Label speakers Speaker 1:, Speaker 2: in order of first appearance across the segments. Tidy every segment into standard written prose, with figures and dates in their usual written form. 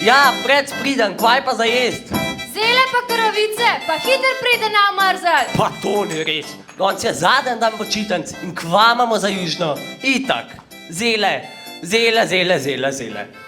Speaker 1: Ja, pred pridem, kvaj pa za jest?
Speaker 2: Zele pa kravice, pa hiter pride na omrzat.
Speaker 1: Pa to ni res. Danes je zadnji dan počitnic in kva imamo za južno. Itak, zele.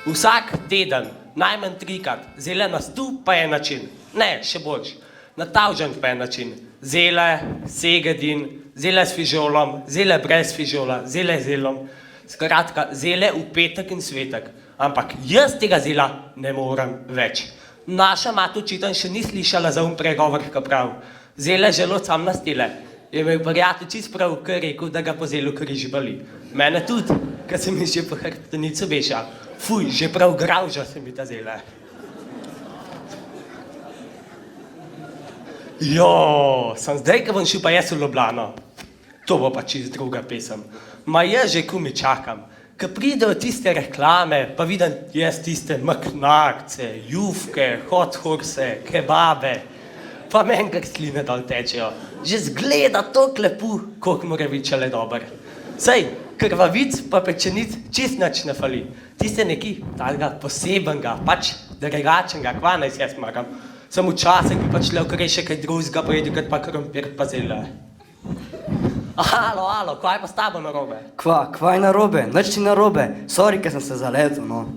Speaker 1: Vsak teden, najmanj 3krat. Zele na stup pa je način. Ne, še boljš. Na tavžent pa je način. Zele, segedin, zele s fižolom, zele brez fižola, zele z zelom. Skratka, zele v petek in svetek. Ampak jaz tega zela ne morem več. Naša mati očitno še ni slišala za pregovor, ki prav. Zele želo sam na stile. Je imel prijatelj čist prav, ki je rekel, da ga po zelu križ boli. Mene tudi, ker se mi že po hrbtenico beša. Fuj, že prav gravža se mi ta zele. Sem zdaj, ko bom šel pa jaz v Ljubljano. To bo pa čist druga pesem. Ma jaz že kumi čakam. Ko pridejo tiste reklame, pa vidim jaz tiste maknakce, jufke, hot horse, kebabe, pa meni kak sline dol tečejo. Že zgleda toliko lepo, koliko mora biti šele dober. Sej, krvavic pa pečenic čist nič ne fali. Tiste neki talega posebenega, pač drugačnega, kva naj jaz magam. Samo včasih bi pač le še kaj drugega pojedel, kot pa krompir pa zele. Alo, kaj pa s tabo narobe?
Speaker 3: Kva je narobe? Nič ti narobe. Sorry, ker sem se zaletel, no.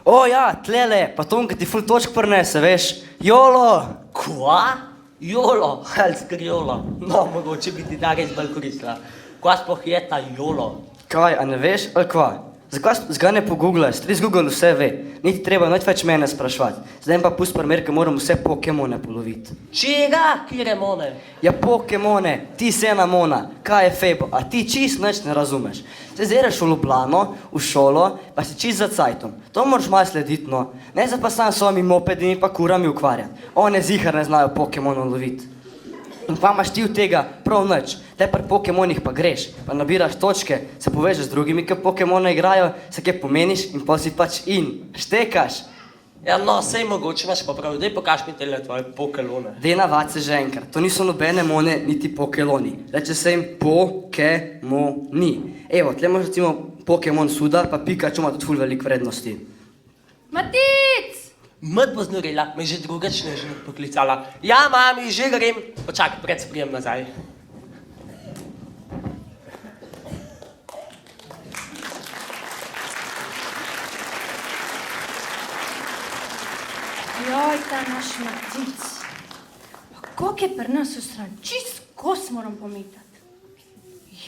Speaker 3: O ja, tlele, pa Tonka ti ful točk prinese, veš. Jolo!
Speaker 1: Kva? Jolo? Helskar jolo. No, mogoče bi ti da res bolj koristila. Kva sploh je ta jolo?
Speaker 3: Kaj, a ne veš, ali kva? Zakaj ne poguglaš? Res Google vse ve. Niti treba nič več mene sprašvati. Zdaj pa pust primer, ker moram vse Pokemone poloviti.
Speaker 1: Čega? Kire mone?
Speaker 3: Ja, Pokemone, ti se ena mona. Kaj je febo? A ti čist nič ne razumeš. Zdaj zeraš v Ljubljano, v šolo, pa si čist za cajtom. To moraš malo slediti, no. Ne za pa sam svojimi mopedimi pa kurami ukvarjati. One zihar ne znajo Pokemonov loviti. In pa imaš ti od tega prav nič. Te pri Pokemonih pa greš, pa nabiraš točke, se povežeš z drugimi, ki Pokemone igrajo, se kaj pomeniš in pa si pač in. Štekaš.
Speaker 1: Ja, no, sej mogoče imaš pa prav. Dej pokaž mi tele tvoje Pokelone.
Speaker 3: Dej navad se že enkrat. To niso nobene mone, niti Pokeloni. Reče se jim Pokemoni. Evo, tle imaš recimo Pokemon Suda, pa Pikachu ima tudi ful veliko vrednosti.
Speaker 2: Matic!
Speaker 1: Mrt bo znorela, me že drugač ne že poklicala. Ja, mami, že grem. Počakaj, pred sprijem nazaj.
Speaker 2: Joj, ta naš Matic. Pa koliko je pri nas usran? Čist kos moram pometati.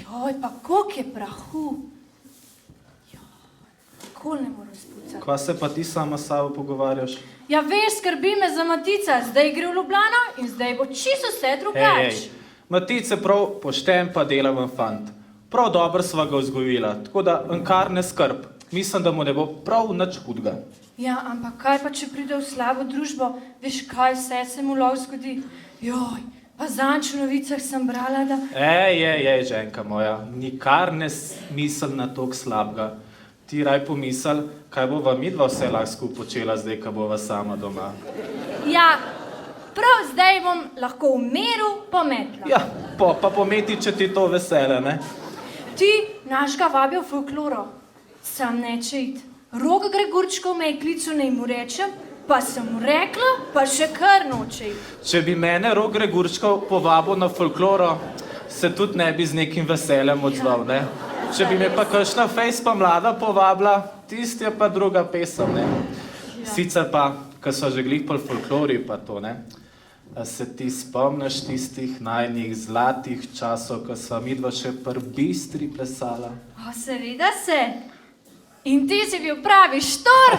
Speaker 2: Joj, pa koliko je prahu. Kol ne moram spucati.
Speaker 4: Kva se pa ti sama s sabo pogovarjaš?
Speaker 2: Ja, veš, skrbi me za Matica. Zdaj gre v Ljubljano in zdaj bo čisto vse drugač.
Speaker 4: Matic je prav pošten pa delaven fant. Prav dobro sva ga vzgojila, tako da kar ne skrb. Mislim, da mu ne bo prav nič hudega.
Speaker 2: Ja, ampak kaj pa, če pride v slabo družbo? Veš, kaj vse se mu lahko zgodi? Joj, pa zanč v novicah sem brala, da...
Speaker 4: ženka moja, nikar ne misel na toliko slabega. Ti raj pomisel, kaj bova midva vse lahko skupaj počela zdaj, ko bova sama doma.
Speaker 2: Ja, prav zdaj bom lahko v miru pometla.
Speaker 4: Ja, pa pometi, če ti to vesele, ne?
Speaker 2: Ti našega vabijo folkloro. Sam neče iti. Rok Gregorčkov me je klical, naj mu rečem, pa sem mu rekla, pa še kar noče iti.
Speaker 4: Če bi mene Rok Gregorčkov povabil na folkloro, se tudi ne bi z nekim veseljem odzval, ne? Če bi me pa kakšna fejs pa mlada povabila, tisti je pa druga pesem, ne? Sicer pa, ko so že glih pol folklori pa to, ne? Se ti spomniš tistih najnih zlatih časov, ko sva midva še pri Bistri plesala?
Speaker 2: Seveda se. In ti si bil pravi štor?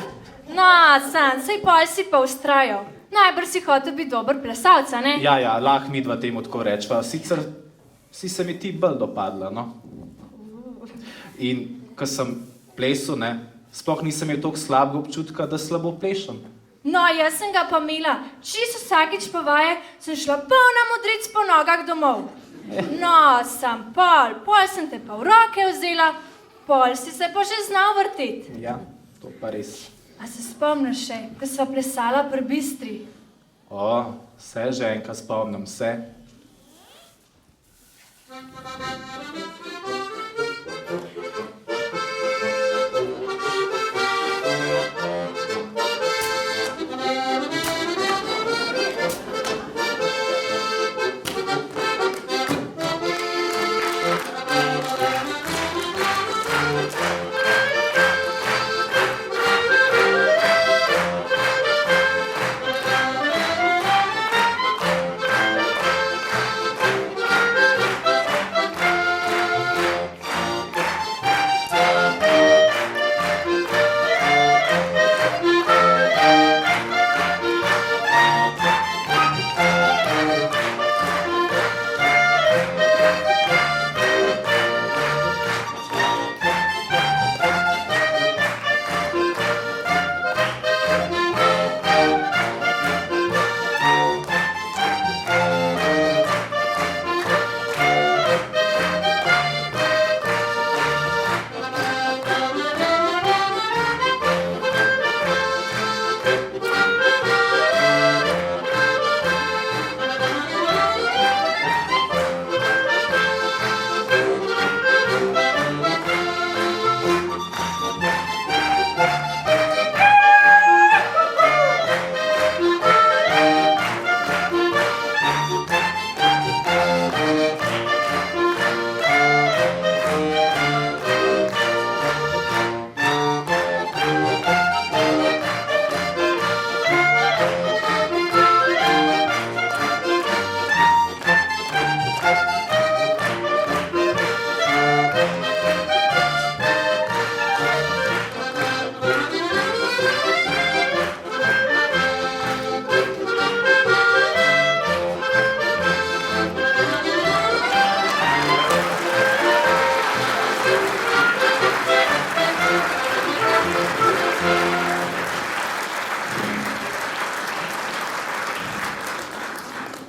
Speaker 2: No, san, sej pol si pa ustrajal. Najbrž si hotel biti dober plesalca, ne?
Speaker 4: Ja, lahko midva temu tako rečva. Sicer si se mi ti bolj dopadla, no? In ko sem plesal, ne, sploh nisem imel toliko slabega občutka, da slabo plešem.
Speaker 2: No, jaz sem ga pa imela. Čisto vsakič po vaje sem šla polna modric po nogah domov. No, sam pol sem te pa v roke vzela, pol si se pa že znal vrteti.
Speaker 4: Ja, to pa res.
Speaker 2: A se spomniš še, ko sva plesala pri Bistri?
Speaker 4: O, vse ženka spomnim, vse.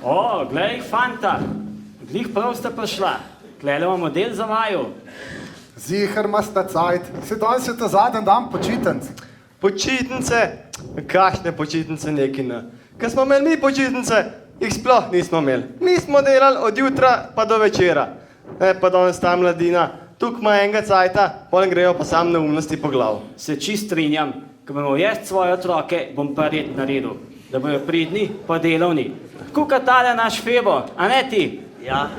Speaker 5: O, glej, fanta, glih prav sta prišla. Glede imamo del za vaju.
Speaker 6: Ziher ima sta cajt, se danes je ta zadnji dan počitnic.
Speaker 7: Počitnice? Kakšne počitnice neki ne? Ko smo imeli mi počitnice, jih sploh nismo imeli. Mi smo delali od jutra pa do večera. Pa danes ta mladina, tukaj ima enega cajta, potem grejo pa sam neumnosti po glavu.
Speaker 5: Se čist strinjam, ko bomo jaz svoje otroke, bom pa red naredil, da bojo pridni pa delovni. Kuka tale naš Febo, a ne ti?
Speaker 3: Ja.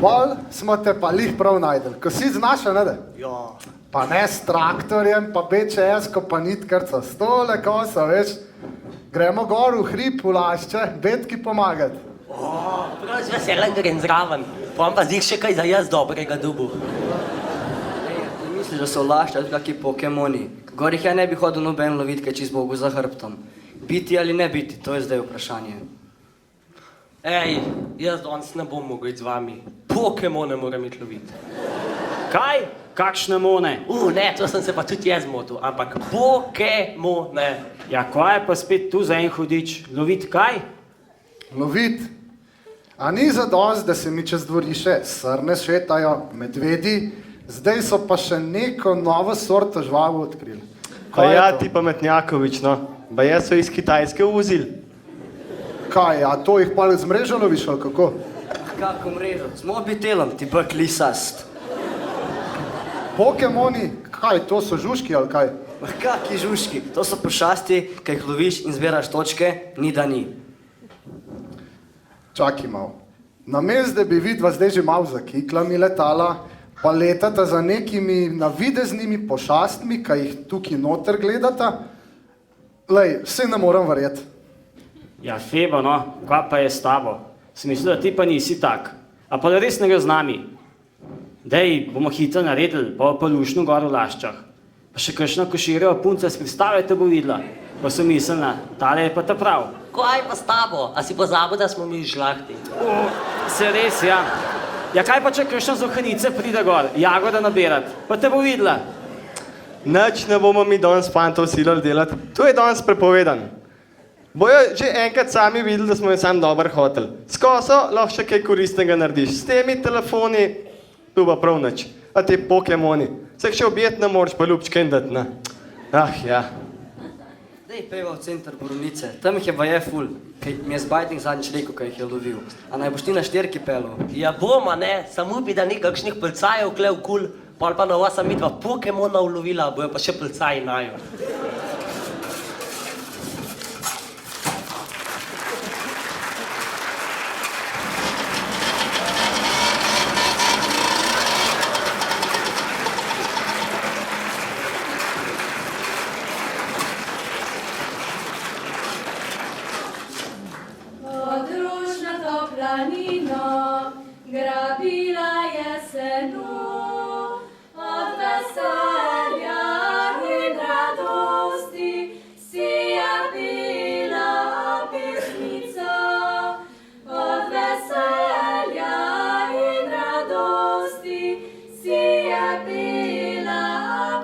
Speaker 6: Pol smo te pa lih prav najdel, ko si znaša, ne da?
Speaker 3: Ja.
Speaker 6: Pa ne s traktorjem, pa BČS-ko, pa nitkarca, s tole kosa, veš. Gremo gor v hrib, v lašče, betki pomagati.
Speaker 1: Prav z veseljem grem zraven, pa pa zdih še kaj za jaz dobrega dubu.
Speaker 3: Ne misliš, da so lašče kakšni pokemoni? Gor jih ja ne bi hodil noben lovit, kaj čist Bogu za hrbtom. Biti ali ne biti, to je zdaj vprašanje.
Speaker 1: Ej, jaz danes ne bom mogel z vami. Pokemone moram iti loviti.
Speaker 5: Kaj? Kakšne mone?
Speaker 1: Ne, to sem se pa tudi jaz motil, ampak Pokemone.
Speaker 5: Ja, kaj je pa spet tu za en hudič? Lovit kaj?
Speaker 6: Lovit. A ni zadost, da se mi čez dvorišče srne šetajo, medvedi, zdaj so pa še neko novo sorto žvavu odkrili.
Speaker 7: Pa ja, ti pametnjakovič, no. Ba jaz so iz Kitajske uvozili.
Speaker 6: Kaj, a to jih pa z mrežo loviš, ali kako?
Speaker 3: Kako mrežo? Z mobitelom, ti bak lisast.
Speaker 6: Pokemoni, kaj, to so žužki ali kaj?
Speaker 3: Ma kaki žužki? To so pošasti, kaj jih loviš in zbiraš točke, ni da ni.
Speaker 6: Čakaj malo. Namesto, da bi vidva zdaj že malo za kiklami letala, pa letata za nekimi navideznimi pošastmi, kaj jih tukaj noter gledata, lej, vse ne moram verjeti.
Speaker 5: Ja, Febo, no, kaj pa je s tabo? Sem mislil, da ti pa nisi tak. A pa res ne gre z nami. Dej, bomo hitro naredili, pa v lušno gor v laščah. Pa še kakšna koširjeva punca s predstave te bo videla. Pa so mislila, tale je pa ta prav.
Speaker 1: Kaj pa s tabo? A si pozabil, da smo mi žlahti?
Speaker 5: Se res, ja. Ja, kaj pa če kakšna zohanice pride gor, jagode nabirat, pa te bo videla.
Speaker 7: Nič ne bomo mi danes fantov silali delati, to je danes prepovedan. Bojo že enkrat sami videli, da smo jo sam dober hotel. S koso lahko še kaj koristnega narediš, s temi telefoni tu pa prav nič. A te Pokemoni, se še objet ne moreš pa ljubčke in dati, ne? Ah, ja.
Speaker 3: Dej peva v center Borovnice, tam jih je baje ful, kaj mi je zbajtnik zadnjič rekel, kaj jih je lovil. A naj boš ti na štirki pelil?
Speaker 1: Ja boma, ne, samo upi, da ni kakšnih policajev klev kul, pol pa na vas midva Pokemona ulovila, bojo pa še policaji naju.
Speaker 2: Podružna to planino, grabila jesenu, od veselja in radosti si je bila pesnica. Od veselja in radosti si je bila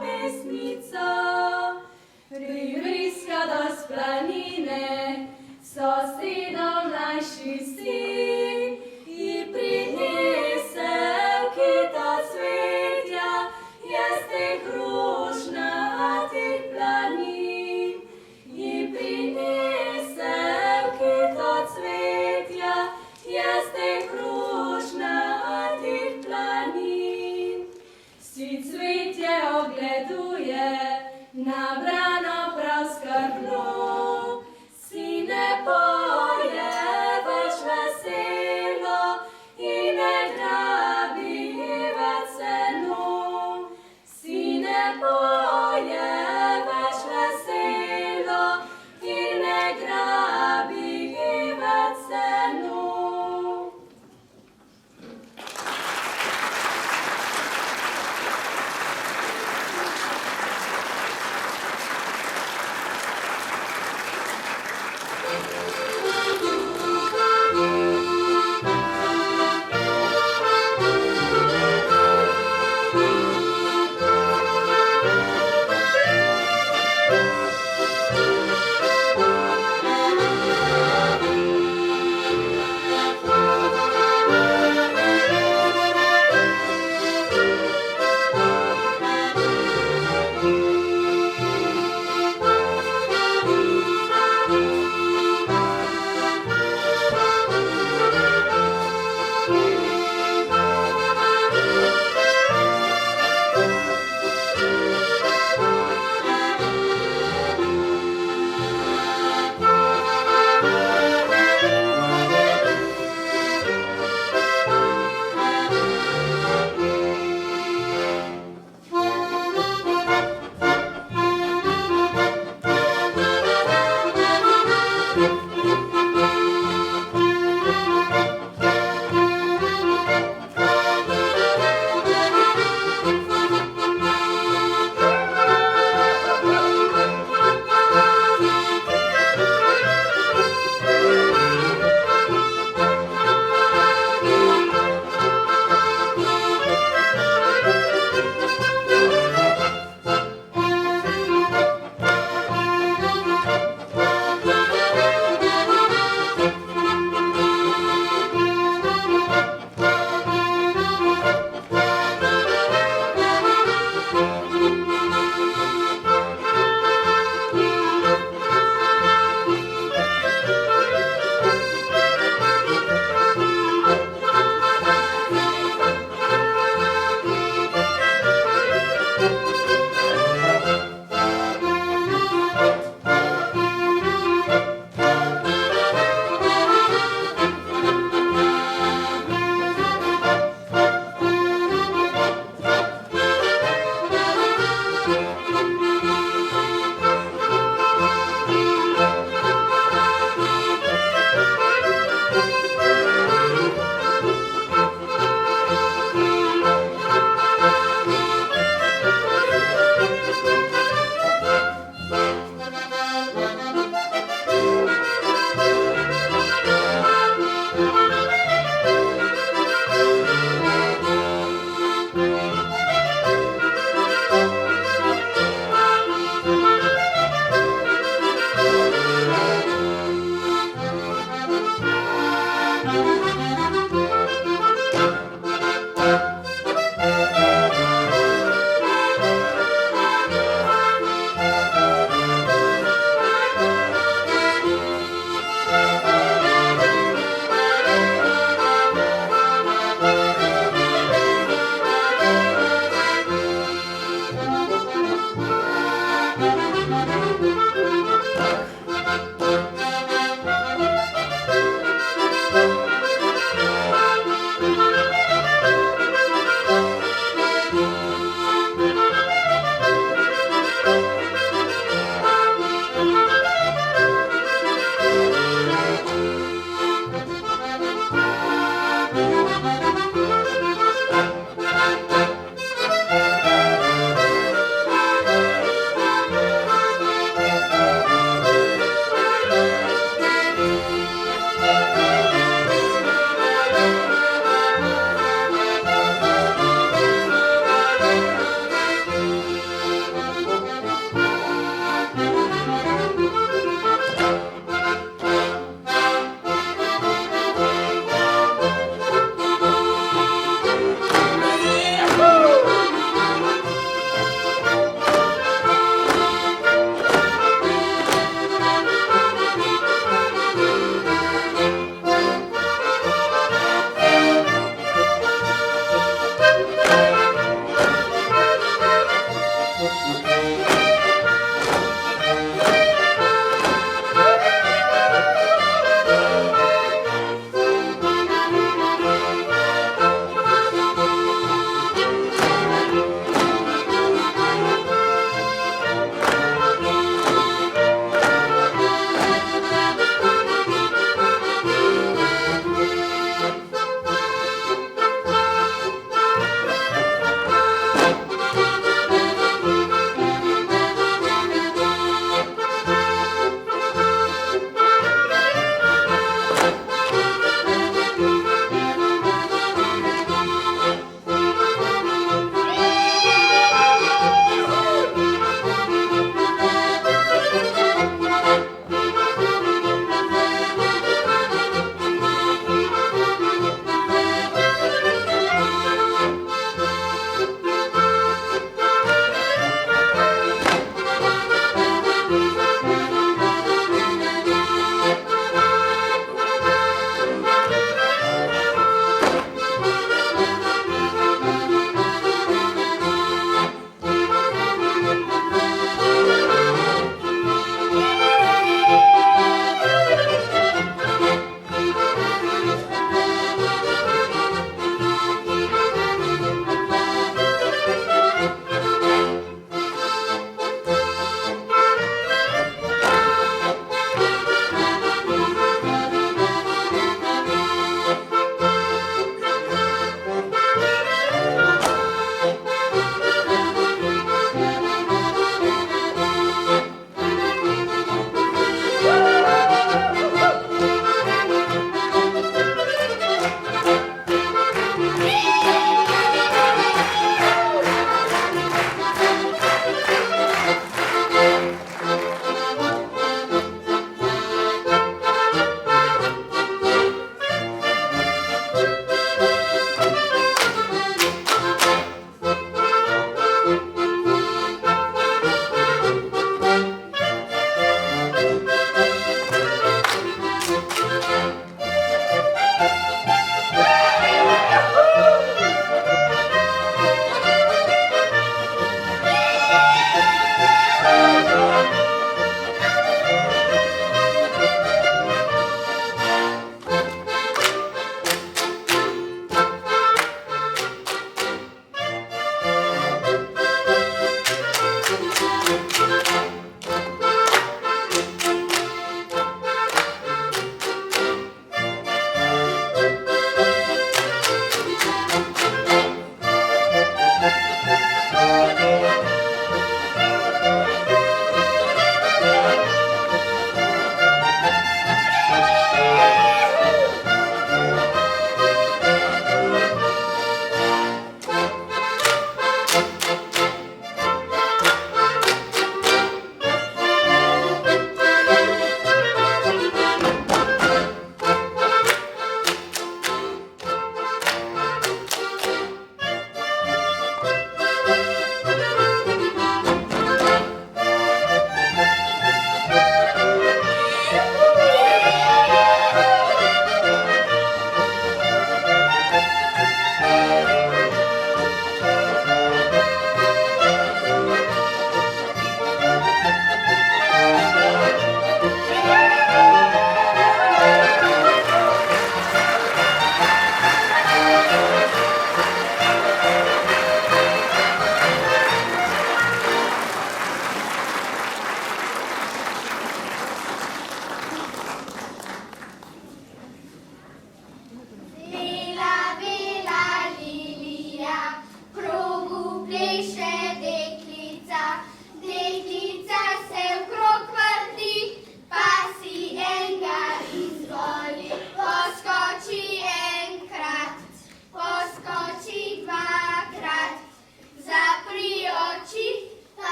Speaker 2: pesnica. Privriska do splanine, sosedov mlajši sin, i prinesel kita cvetja, jeste krušnatih planin. I prinesel kita cvetja, jeste krušnatih planin. Si cvetje ogleduje, nabrano prav skrbno, si ne poje več veselo in ne grabi več senu. Si ne poje več veselo in ne grabi več senu.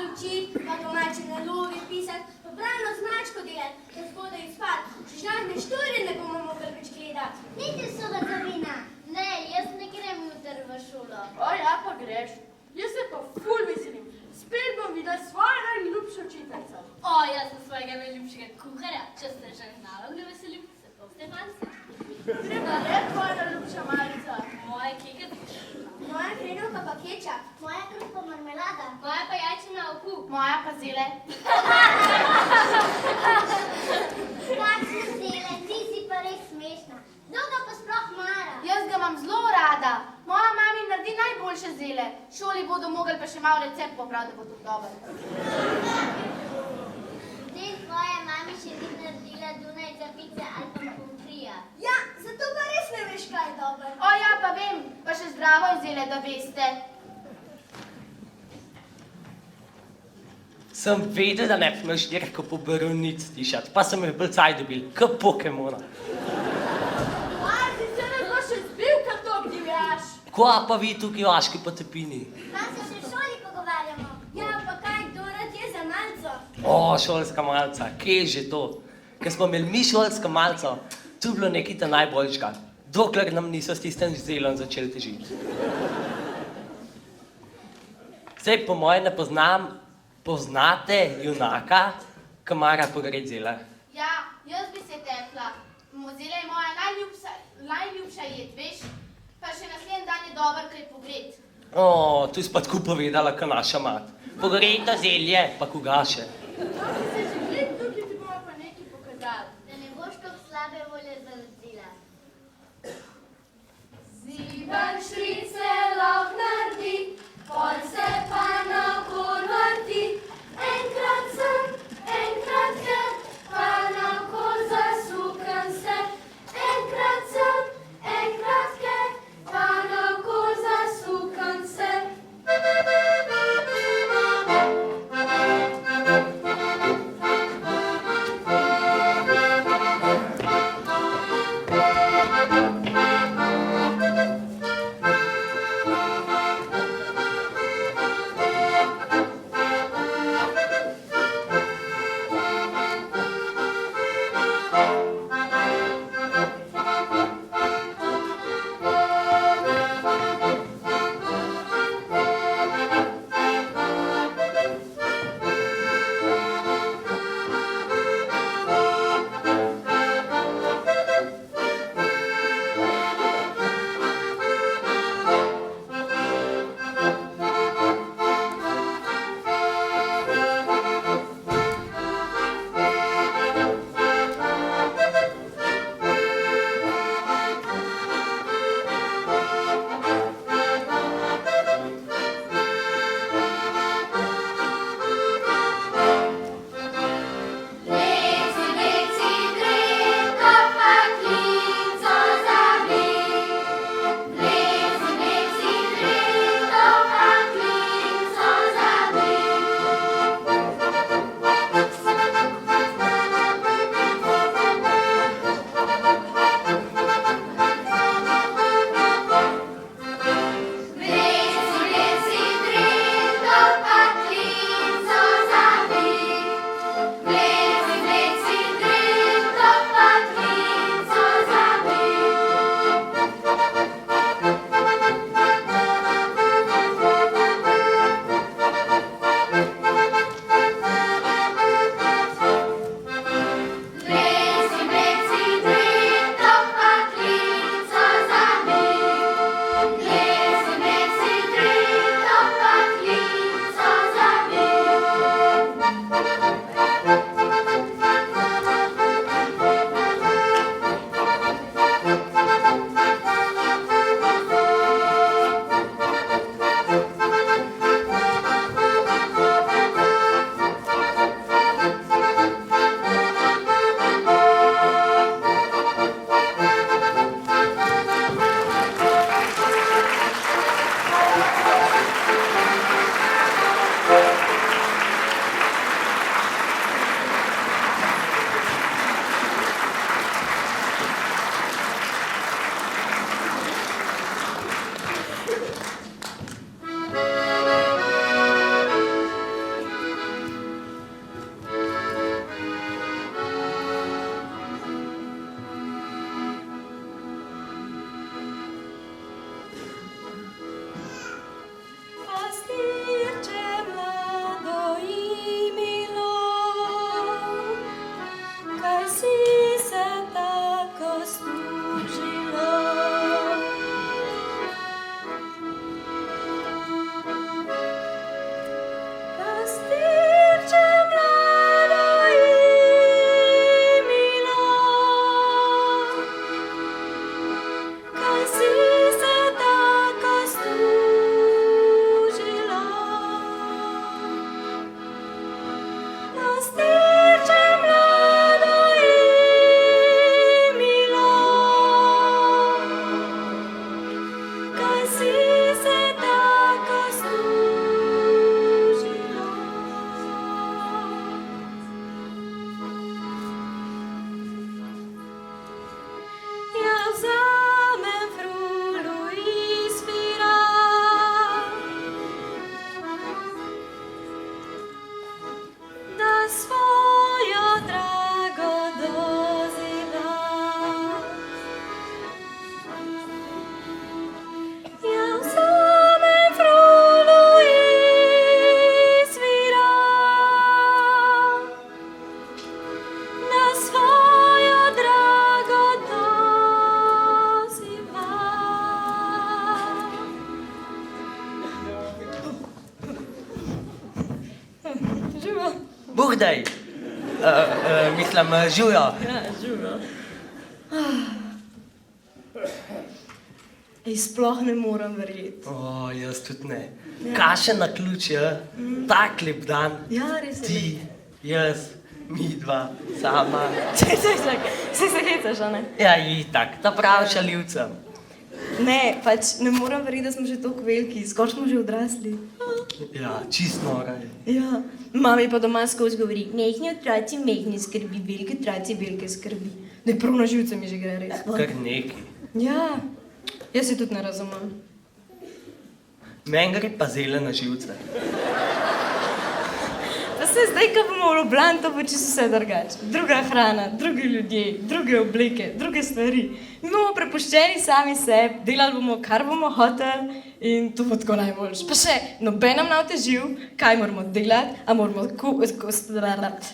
Speaker 8: učiti, pa domače naloge pisati, pa bralno značko delati, da zgodaj izpad. Žalne štore ne bomo mogli več gledati. Niti soda zavina. Ne, jaz ne grem jutri v šolo.
Speaker 2: O ja, pa greš. Jaz se pa ful veselim. Spet bom videla svojo najljubšo učiteljico.
Speaker 8: O, jaz sem svojega najljubšega kuharja. Če ste že nalog ne veselim, se to ste fanci.
Speaker 2: Treba je tvoja najljubša malica.
Speaker 8: Moje keke.
Speaker 2: Moja hrenovka pa keča.
Speaker 8: Moja kruh pa marmelada. Moja pa jajčina oku.
Speaker 2: Moja pa zele.
Speaker 8: Kakšne zele, ti si pa res smešna. Kdo ga pa sploh mara?
Speaker 2: Jaz ga imam zelo rada. Moja mami naredi najboljše zele. Šoli bodo mogli pa še malo recept popraviti, da bo to dobro.
Speaker 8: Zdaj tvoja mami še ni naredila Dunajca pice ali pa pomfrija.
Speaker 2: Ja, zato pa res ne veš, kaj je dobro. O ja, pa vem, pa še zdravo zele, da veste.
Speaker 1: Sem vedel, da ne smeš dirko po barovnic tišati, pa sem jih bolj caj dobil, kot Pokemona.
Speaker 2: Marci, se ne bo še zbil, kad to obdivjaš.
Speaker 1: Kva pa vi tukaj v Aški potopini?
Speaker 8: Tam se še v šoli pogovarjamo.
Speaker 2: Ja, pa kaj, kdo rad je za malco?
Speaker 1: O, šolska malca, kje je že to? Ker smo imeli mi šolsko malco, to je bilo nekaj ta najboljšega, dokler nam niso s tistem zelom začeli težiti. Zdaj, po moje ne poznate junaka, ki mara pogret zela.
Speaker 2: Ja, jaz bi se tekla. Zele je moja najljubša jed, veš? Pa še naslednji dan je dober kaj pogret.
Speaker 1: O, tu si pa tako povedala, kot naša mat. Pogreto zelje, pa kugaše.
Speaker 2: Kako se že gled, tukaj ti bomo pa nekaj pokazali.
Speaker 8: Da ne boš toliko slabe volje zarazila.
Speaker 2: Ziban štrice lahko naredi, pol se pa na okol vrti. Enkrat sem, enkrat je, pa na okol zasukam se. Enkrat sem, enkrat je, pa na okol zasukam se. stiče mlado in milo, kaj si se tako služila. Ja vzamem frulu iz pira, da svojo drago doziva. Ja vzamem frulu iz pira, da svojo drago doziva. Živa.
Speaker 1: Bugdaj. Mislim, živijo.
Speaker 2: Ja, živa. Ej, sploh ne morem verjeti.
Speaker 1: O, jaz tudi ne. Kašen na ključje, tak lep dan.
Speaker 2: Ja, res je.
Speaker 1: Ti, jaz, mi dva, sama.
Speaker 2: Čakaj, si se hecaš, a ne?
Speaker 1: Ja, itak, ta prav šaljivcem.
Speaker 2: Ne, pač ne morem verjeti, da smo že toliko veliki, skoro smo že odrasli.
Speaker 1: Ja, čist nora je.
Speaker 2: Ja, mami pa doma skozi govori, mehni otroci mehni skrbi, veliki otroci velike skrbi. Ne, prav na živce mi že gre res.
Speaker 1: Kar neki.
Speaker 2: Ja, jaz se tudi ne razumem.
Speaker 1: Meni gre pa zele na živce.
Speaker 2: Pa se zdaj, ko bomo v Ljubljani, to bo čisto vse drugače. Druga hrana, drugi ljudje, druge oblike, druge stvari. Mi bomo prepuščeni sami sebi, delali bomo, kar bomo hoteli in to bo tako najboljše. Pa še, noben nam ne otežil, kaj moramo delati, ali moramo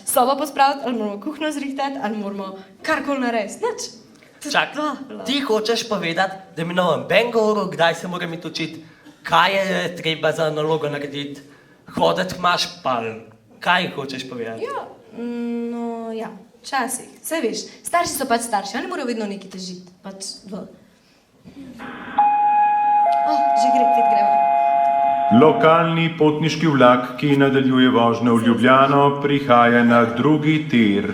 Speaker 2: sobo pospraviti, ali moramo kuhno zrihtati, ali moramo karkoli narediti. Nič.
Speaker 1: Čak, ti hočeš povedati, da mi na noben govoru, kdaj se moram iti učiti, kaj je treba za nalogo narediti, hoditi imaš pal. Kaj hočeš povedati?
Speaker 2: Ja, no ja, včasih. Saj veš, starši so pač starši, oni morajo vedno nekaj težiti. Pač v... že gremo.
Speaker 9: Lokalni potniški vlak, ki nadaljuje vožnjo v Ljubljano, prihaja na drugi tir.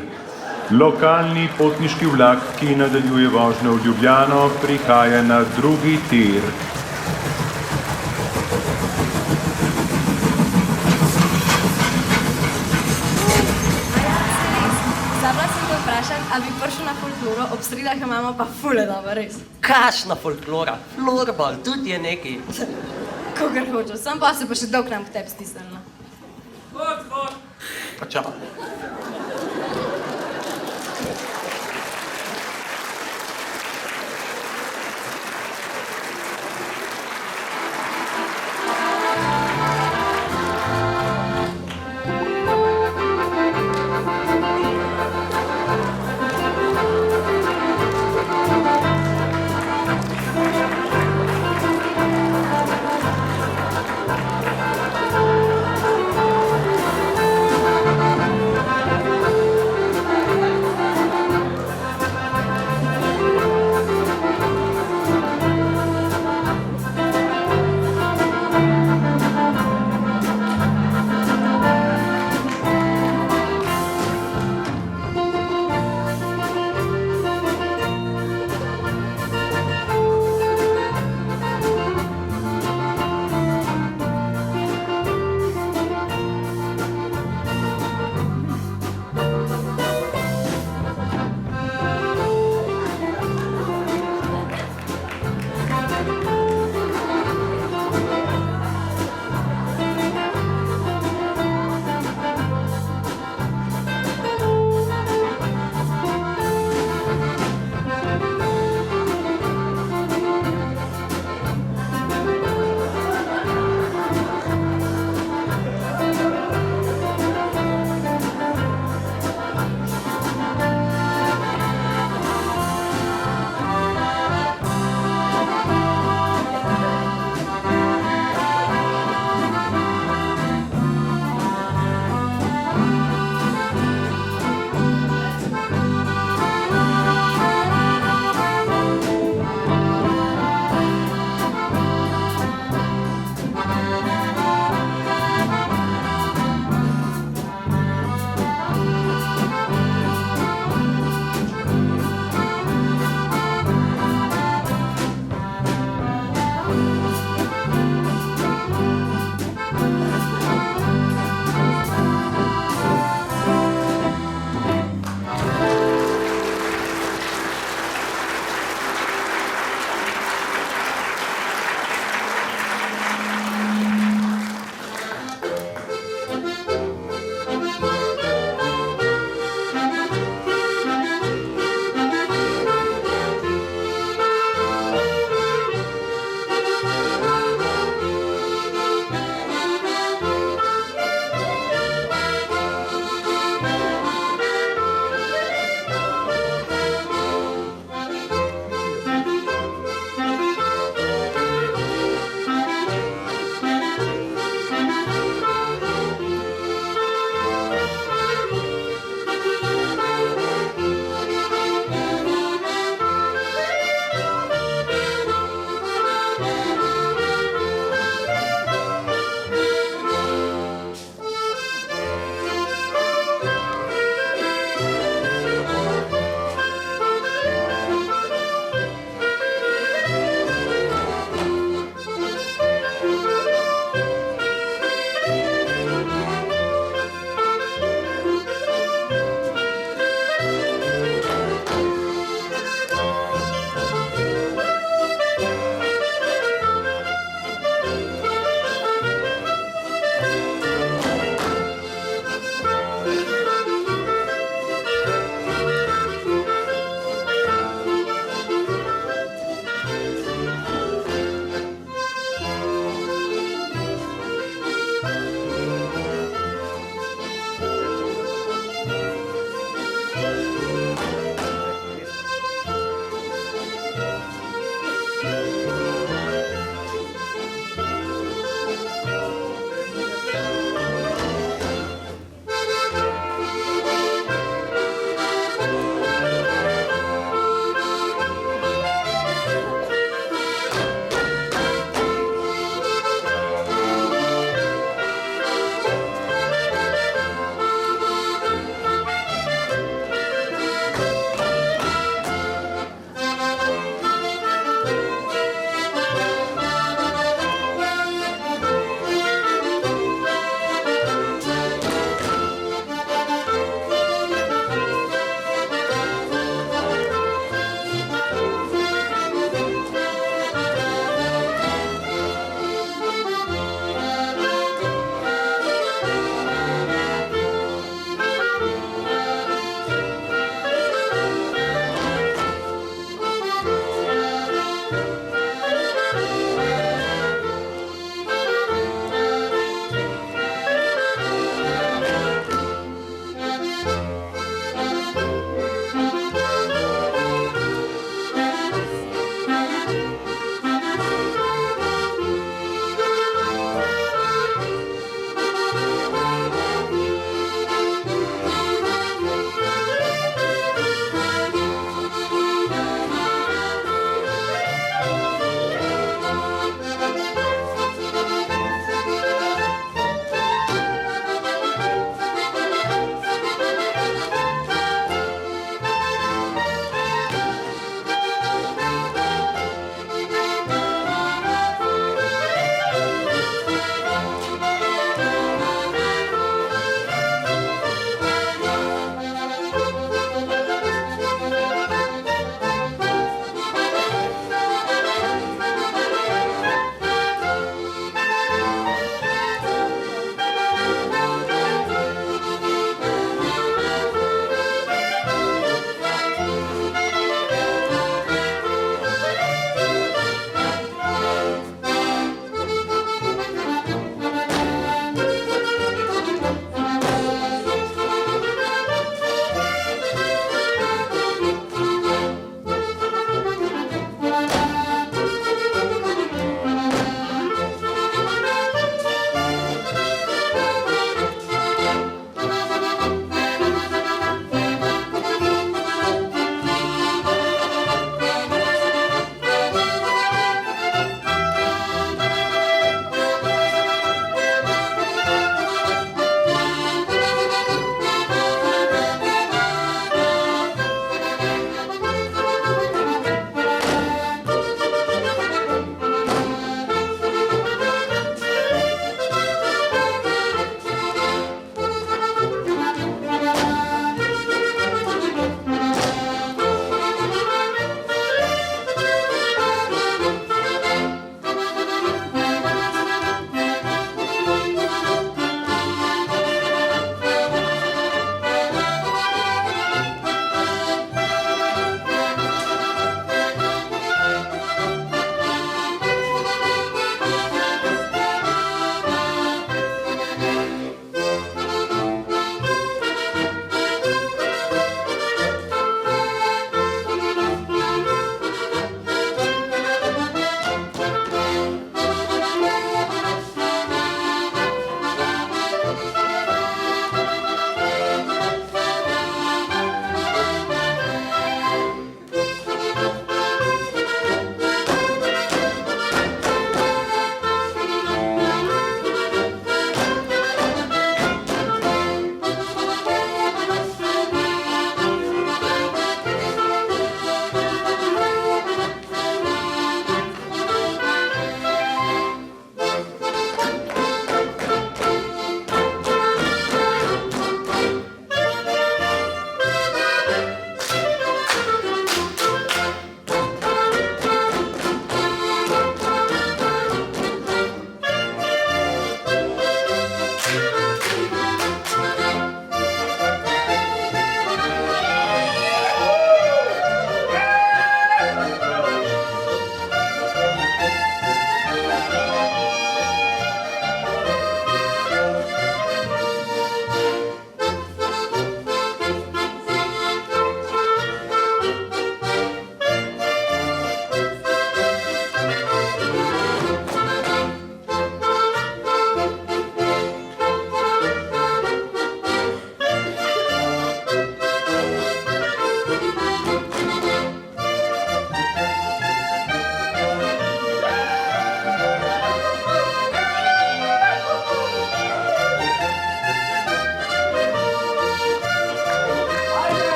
Speaker 9: Lokalni potniški vlak, ki nadaljuje vožnjo v Ljubljano, prihaja na drugi tir.
Speaker 2: Zabila sem te vprašati, ali bi prišel na folkloro, ob sredah imamo pa fule dobro, res.
Speaker 1: Kašna folklora, florbal, tudi je neki.
Speaker 2: Kogar hočeš, sam pa se pa še dolg nam k tebi stisnila.
Speaker 1: Pa čau.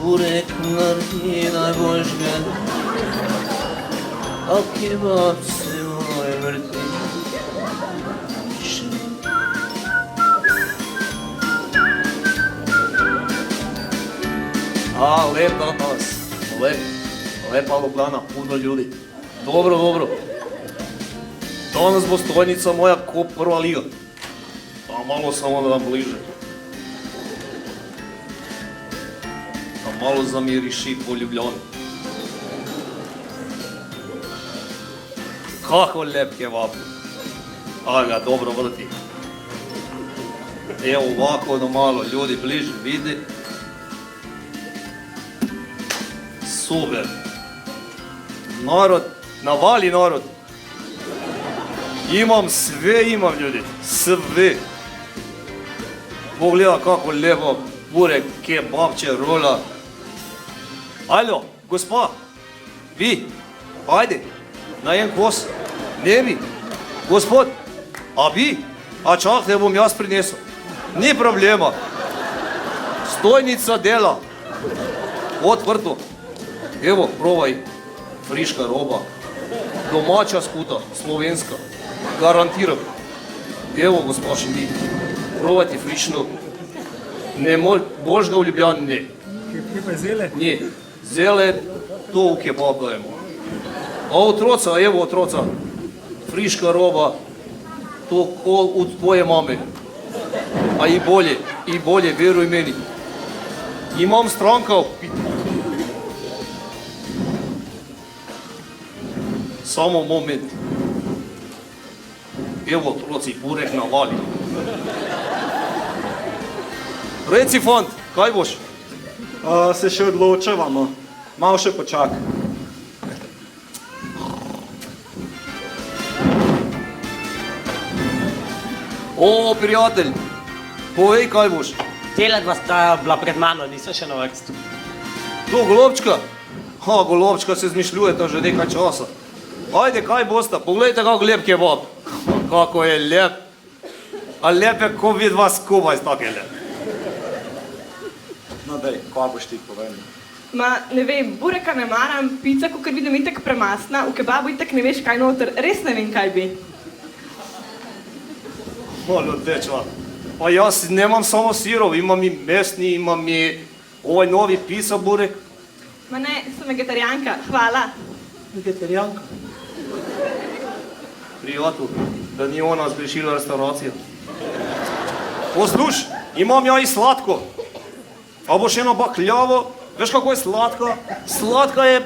Speaker 10: burek naredi najboljšega, a kebab se moj vrti.
Speaker 11: Lep dan danes, lepa Ljubljana, puno ljudi. Dobro. Danes bo stojnica moja ko prva liga. A malo samo da vam bliže. A malo zamiriši po Ljubljani. Kako lep kebab. A ga dobro vrti. Evo ovako da malo ljudi bliže vidi. Super. Narod, navali narod. Sve imam ljudi, sve. Pogleda kako lepo burek, kebabče, rola. Alo, gospa, vi, ajde, na en kos, ne bi. Gospod, a vi? A čakajte, bom jaz prinesel. Ni problema. Stojnica dela. Odprto. Evo, probaj, friška roba, domača skuta, slovenska, garantiram. Evo, gospa, še mi, probajte frišno, ne božga v Ljubljani, ne.
Speaker 12: Kje pa je zele?
Speaker 11: Ne, zele, to v kebab dajemo. A otroca, evo otroca, friška roba, to kol od tvoje mame. A i bolje, veruj meni. Imam stranka, samo moment. Evo, otroci, burek navali. Reci, fant, kaj boš?
Speaker 12: Se še odločavamo. Malo še počak.
Speaker 11: O, prijatelj, povej, kaj boš?
Speaker 1: Tela dva sta bila pred mano, nisem še na vrstu.
Speaker 11: To golobčka? Golobčka se zmišljujeta že nekaj časa. Ajde, kaj bosta? Poglejte, kako lep kebab. Kako je lep. A lep je, ko vid vas skupaj tako je lep.
Speaker 12: No dej, kaj boš ti povedal?
Speaker 13: Ne vem, bureka ne maram, pica, kakor vidim, itak premastna, v kebabu itak ne veš kaj noter, res ne vem, kaj bi.
Speaker 11: Ljudečva, pa jaz nemam samo sirov, imam i mesni, imam i ovaj novi pisa burek.
Speaker 13: Ma ne, sem vegetarijanka, hvala.
Speaker 11: Vegetarijanka? Prijatelj, da ni ona zgrešila restauracijo. Posluš, imam ja i slatko. A boš eno bakljavo, veš kako je slatka? Slatka je,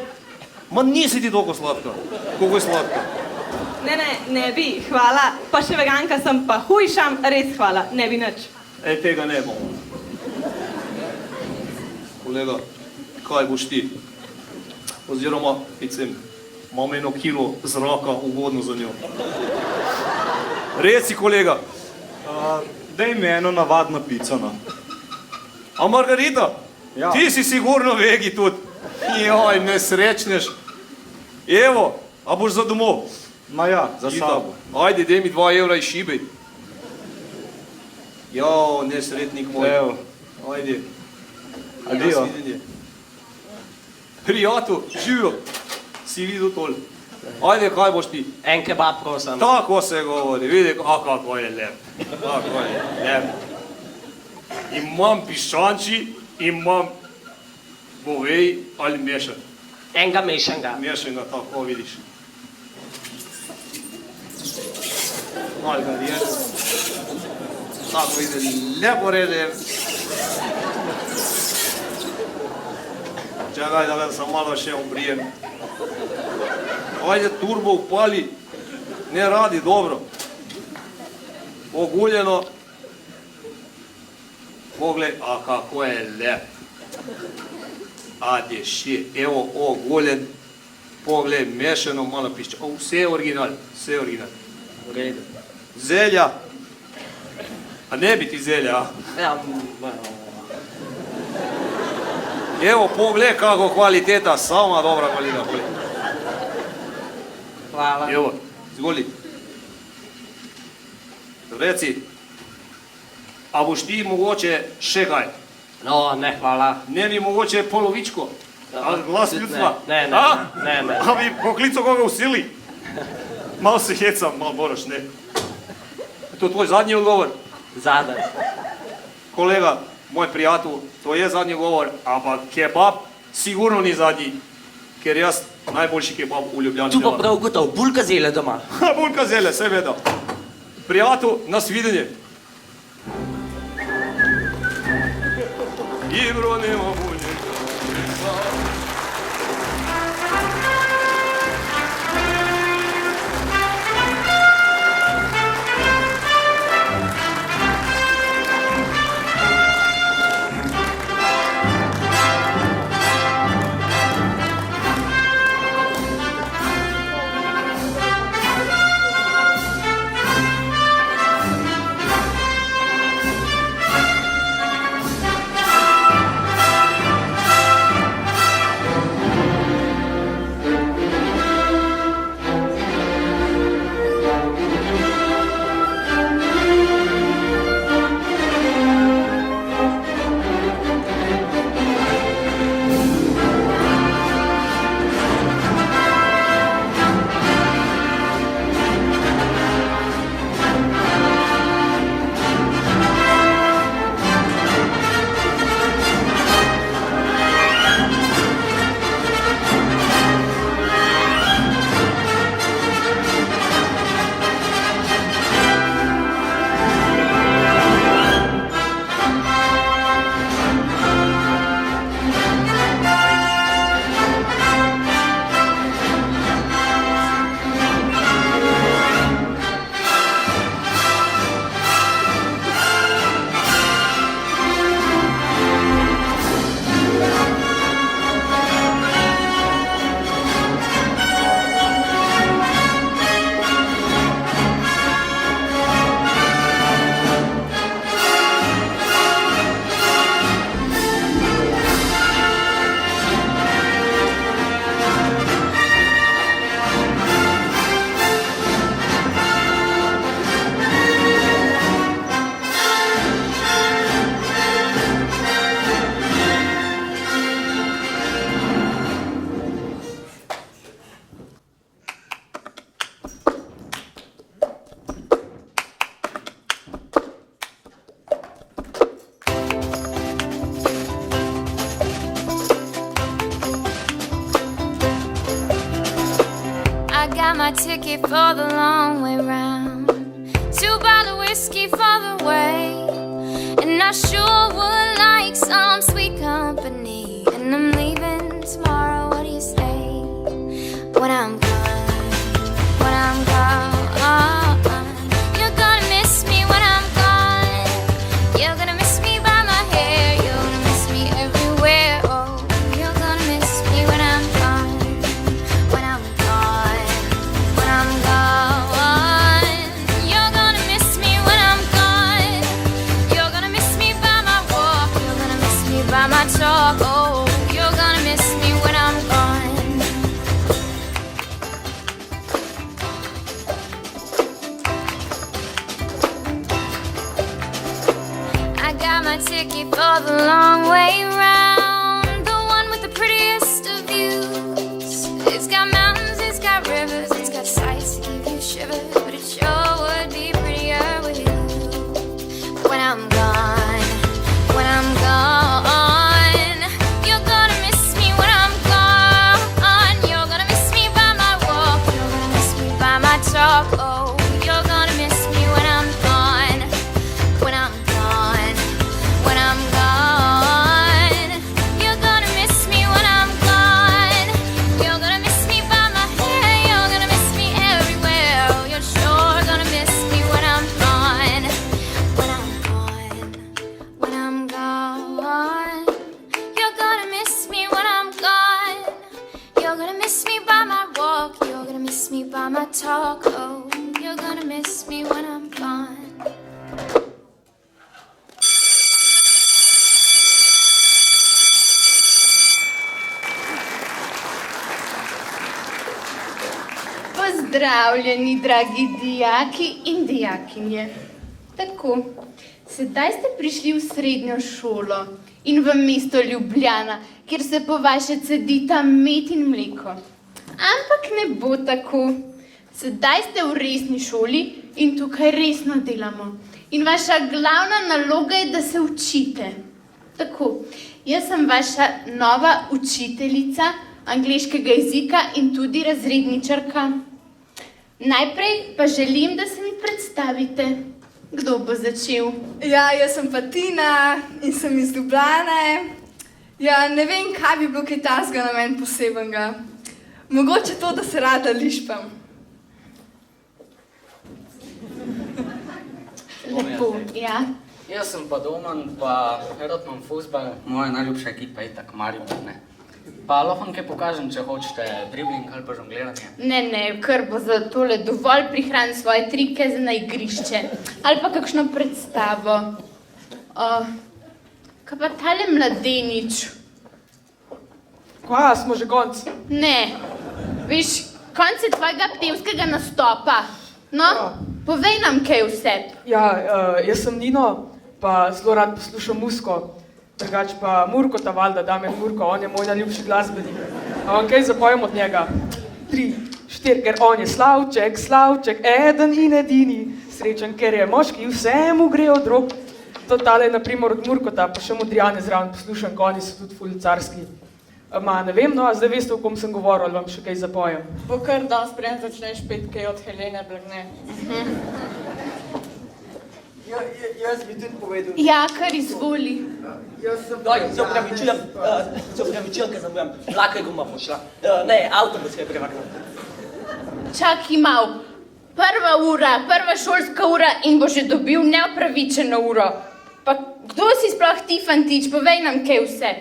Speaker 11: ma nisi ti toliko slatka, koliko je slatka.
Speaker 13: Ne bi, hvala, pa še veganka sem, pa hujšam, res hvala, ne bi nič.
Speaker 11: Tega ne bomo. Kolega, kaj boš ti? Oziroma, picem, imam 1 kilo zraka ugodno za njo. Reci, kolega.
Speaker 12: Daj mi eno navadno pico, no.
Speaker 11: A Margarita?
Speaker 12: Ja.
Speaker 11: Ti si sigurno vegi tudi. Joj, nesrečnež. Evo, a boš za domov?
Speaker 12: Ma ja, za sabo.
Speaker 11: Ajde, daj mi 2 evra i šibej. Jo, nesretnik moj.
Speaker 12: Evo.
Speaker 11: Ajde.
Speaker 12: Adio.
Speaker 11: Prijatelj, živijo. Si videl tole. Ajde, kaj boš ti?
Speaker 1: En kebab, prosim.
Speaker 11: Tako se govori, vidi, kako je lep. Kako je lep. Imam piščanči, imam govej ali mešan.
Speaker 1: Enega mešanega.
Speaker 11: Mešanga, tako vidiš. Malo ga je. Tako vidi, lepo rede. Čakaj, da ga sam malo še obrijem. Ajde, turbo upali, ne radi dobro. Oguljeno. Poglej, a kako je lep. Ajde, še, evo oguljen. Poglej, mešano, malo pišče. Vse je original, vse je original.
Speaker 1: V redu.
Speaker 11: Zelja. A ne bi ti zelja, a?
Speaker 1: Ja,
Speaker 11: Evo, poglej, kako kvaliteta, sama dobra kvaliteta.
Speaker 1: hvala.
Speaker 11: Evo, izvoli. Reci, a boš ti mogoče še kaj?
Speaker 1: No, ne, hvala.
Speaker 11: Ne bi mogoče polovičko? Ali glas ljudstva?
Speaker 1: Ne.
Speaker 11: A bi poklical koga v sili? Malo se hecam, malo moraš, ne. To je tvoj zadnji odgovor?
Speaker 1: Zadaj.
Speaker 11: Kolega, moj prijatelj, to je zadnji govor, ampak kebab sigurno ni zadnji, ker jaz najboljši kebab v Ljubljani
Speaker 1: Tu pa
Speaker 11: delam.
Speaker 1: prav gotov, bulka zele doma.
Speaker 11: Bulka zele, saj vedel. Prijatelj, nasvidenje. Ibro nema boljega.
Speaker 14: got my ticket for the long way round. 2 bottles of whiskey for the way. And I sure would like some sweet company. And I'm leaving tomorrow, what do you say? When I'm gone, when I'm gone, you're gonna miss me when I'm gone. You're gonna miss me by my hair. You're gonna miss me everywhere. Oh, you're gonna miss me when I'm gone. When I'm gone, when I'm gone. You're gonna miss me when I'm gone. You're gonna miss me by my walk. You're gonna miss me by my talk. Oh, you're gonna miss me when I'm gone. I got my ticket for the long way round, the one with the prettiest of views. It's got mountains, it's got rivers, it's got sights to give you shivers, but it sure would be prettier with you. When I'm gone, when I'm gone, you're gonna miss me when I'm gone. You're gonna miss me by my walk, you're gonna miss me by my talk. Oh, you're gonna miss me when I'm gone. When I'm gone, when I'm gone, you're gonna miss me when I'm gone. You're gonna miss me by my hair, you're gonna miss me everywhere. Oh, you're sure gonna miss me when I'm gone. When I'm gone, when I'm gone, you're gonna miss me when I'm gone. You're gonna miss me by my walk, you're gonna miss me by my talk. Oh, you're gonna miss me when I'm gone.
Speaker 13: Pozdravljeni, dragi dijaki in dijakinje. Tako,
Speaker 15: Sedaj ste prišli v srednjo šolo in v mesto Ljubljana, kjer se po vaše cedita med in mleko. Ampak ne bo tako. Sedaj ste v resni šoli in tukaj resno delamo. In vaša glavna naloga je, da se učite. Tako, jaz sem vaša nova učiteljica angleškega jezika in tudi razredničarka. Najprej pa želim, da se mi predstavite. Kdo bo začel?
Speaker 13: Ja, jaz sem pa Tina in sem iz Ljubljane. Ja, ne vem, kaj bi bilo kaj tasga na meni posebenega. Mogoče to, da se rada lišpam.
Speaker 15: Lepo, ja.
Speaker 16: Jaz sem pa Domen, pa rad imam fuzbal, moja najljubša ekipa je tak Maribor, ne. Pa lahko vam kaj pokažem, če hočete dribling ali pa žongliranje.
Speaker 15: Ne, ker bo za tole dovolj prihranil svoje trike za na igrišče. Ali pa kakšno predstavo. Kaj pa tale mladenič?
Speaker 13: Kva, smo že konc?
Speaker 15: Ne, veš, konc je tvojega pevskega nastopa. No, povej nam kaj vse.
Speaker 13: Ja, jaz sem Nino, pa zelo rad poslušam muziko. Drugač pa Murkota valjda, Damjan Murko, on je moj najljubši glasbenik. A vam kaj zapojem od njega? 3, 4, ker on je Slavček, Slavček, eden in edini. Srečen, ker je moški, vsemu gre od rok. To tale je naprimer od Murkota, pa še Modrijane zraven poslušam, ko oni so tudi ful carski. Ne vem, no, a zdaj veste, o kom sem govoril, ali vam še kaj zapojem.
Speaker 17: Bo kar danes preden začneš pet kaj od Helene Blagne.
Speaker 3: Jaz bi tudi povedal.
Speaker 15: Ja, kar izvoli.
Speaker 1: Se opravičujem, ker sem vlak je guma pošla. Ne, avtobus je prevrnil.
Speaker 15: Čakaj mal. Prva šolska ura in bo že dobil neopravičeno uro. Pa kdo si sploh ti, fantič? Povej nam kaj vse.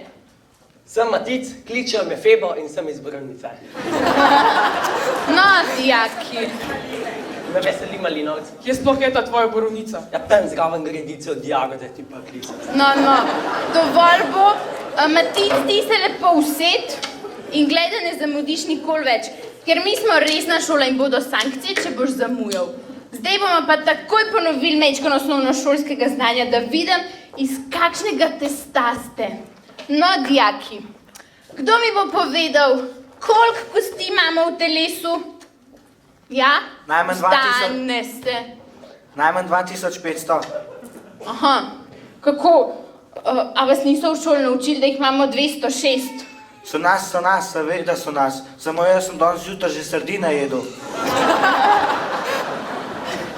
Speaker 1: Sem Matic, kličejo me Febo in sem iz Borovnice.
Speaker 15: No, dijaki.
Speaker 1: Me veseli Malinovec.
Speaker 13: Kje sploh je ta tvoja Borovnica?
Speaker 1: Ja, tam zraven gredice od Diago, da ti pa klica.
Speaker 15: No, dovolj bo. Matic, ti se lepo used in gledaj, ne zamudiš nikoli več. Ker mi smo resna šola in bodo sankcije, če boš zamujal. Zdaj bomo pa takoj ponovili mečkano osnovnošolskega znanja, da vidim, iz kakšnega testa ste. No, dijaki, kdo mi bo povedal, koliko kosti imamo v telesu? Ja?
Speaker 18: Najmanj 2000.
Speaker 15: Vstane se.
Speaker 18: Najmanj 2500.
Speaker 15: Aha, kako? A vas niso v šoli naučili, da jih imamo 206?
Speaker 18: So nas, seveda so nas. Samo jaz sem danes zjutraj že sardine jedel.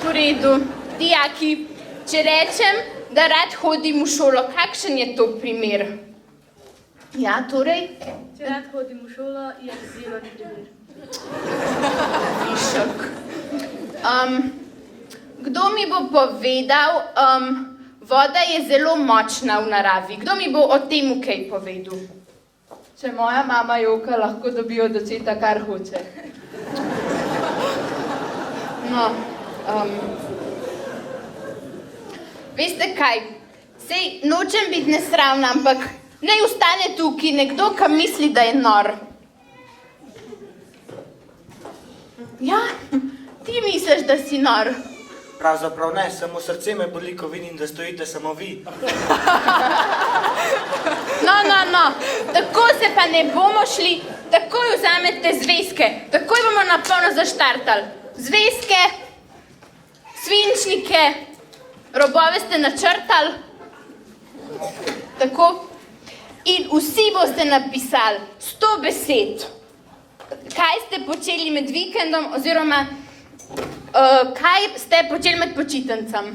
Speaker 15: V redu. Dijaki, če rečem, da rad hodim v šolo, kakšen je to primer? Ja, torej?
Speaker 2: Če rad hodim v šolo, je zelo primer.
Speaker 15: Višek. Kdo mi bo povedal, voda je zelo močna v naravi. Kdo mi bo o tem kaj povedal?
Speaker 17: Če moja mama joka, lahko dobi od očeta kar hoče.
Speaker 15: No, veste kaj, sej nočem biti nesravna, ampak naj ostane tukaj nekdo, ki misli, da je nor. Ja, ti misliš, da si nor.
Speaker 18: Pravzaprav ne, samo srce me boli, ko vidim, da stojite samo vi.
Speaker 15: No, tako se pa ne bomo šli, takoj vzamete zvezke, takoj bomo na polno zaštartali. Zvezke, svinčnike, robove ste načrtali, tako, in vsi boste napisali 100 besed. Kaj ste počeli med vikendom, oziroma kaj ste počeli med počitnicami?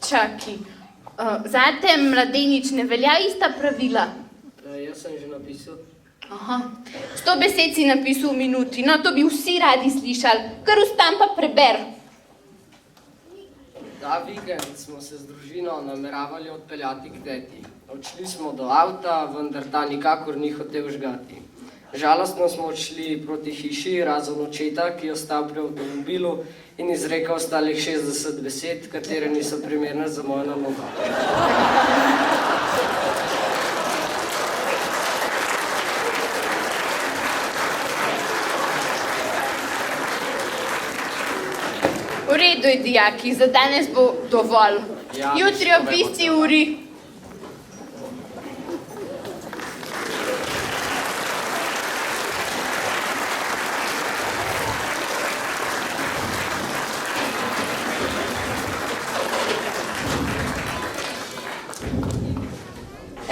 Speaker 15: Čakaj, zate mladenič ne velja ista pravila?
Speaker 16: Jaz sem že napisal.
Speaker 15: Aha, 100 besed si napisal v minuti, no to bi vsi radi slišali, kar vstam pa preber.
Speaker 16: Ta vikend smo se z družino nameravali odpeljati k teti. Odšli smo do avta, vendar ta nikakor ni hotel žgati.
Speaker 19: Žalostno smo odšli proti hiši, razen očeta, ki je ostal pri avtomobilu in izrekel ostalih 60 besed, katere niso primerne za mojo nalogo.
Speaker 15: V redu je, dijaki, za danes bo dovolj.
Speaker 19: Ja,
Speaker 15: Jutri ob isti uri.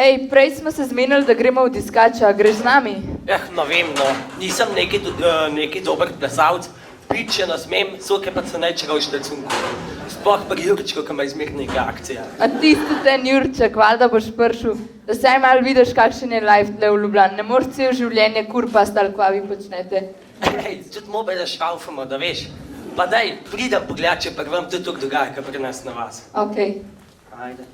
Speaker 17: Ej, prej smo se zmenili, da gremo v diskača, greš z nami?
Speaker 1: Ne vem, no, nisem neki dober plesalc, pit še ne smem, soke pa se nečega v štecunku. Sploh pri Jurčku, ki ima izmirna akcija.
Speaker 17: A tisti ten Jurček, valjda boš prišel, da saj malo vidiš, kakšen je life tle v Ljubljani. Ne moreš cel življenje kurpast ali kva vi počnete.
Speaker 1: Ej, tudi mobe da šraufamo, da veš. Pa daj, pridem pogledat, če pa vam tudi to dogaja, kar pri nas na vas.
Speaker 17: Okej.
Speaker 1: Ajde.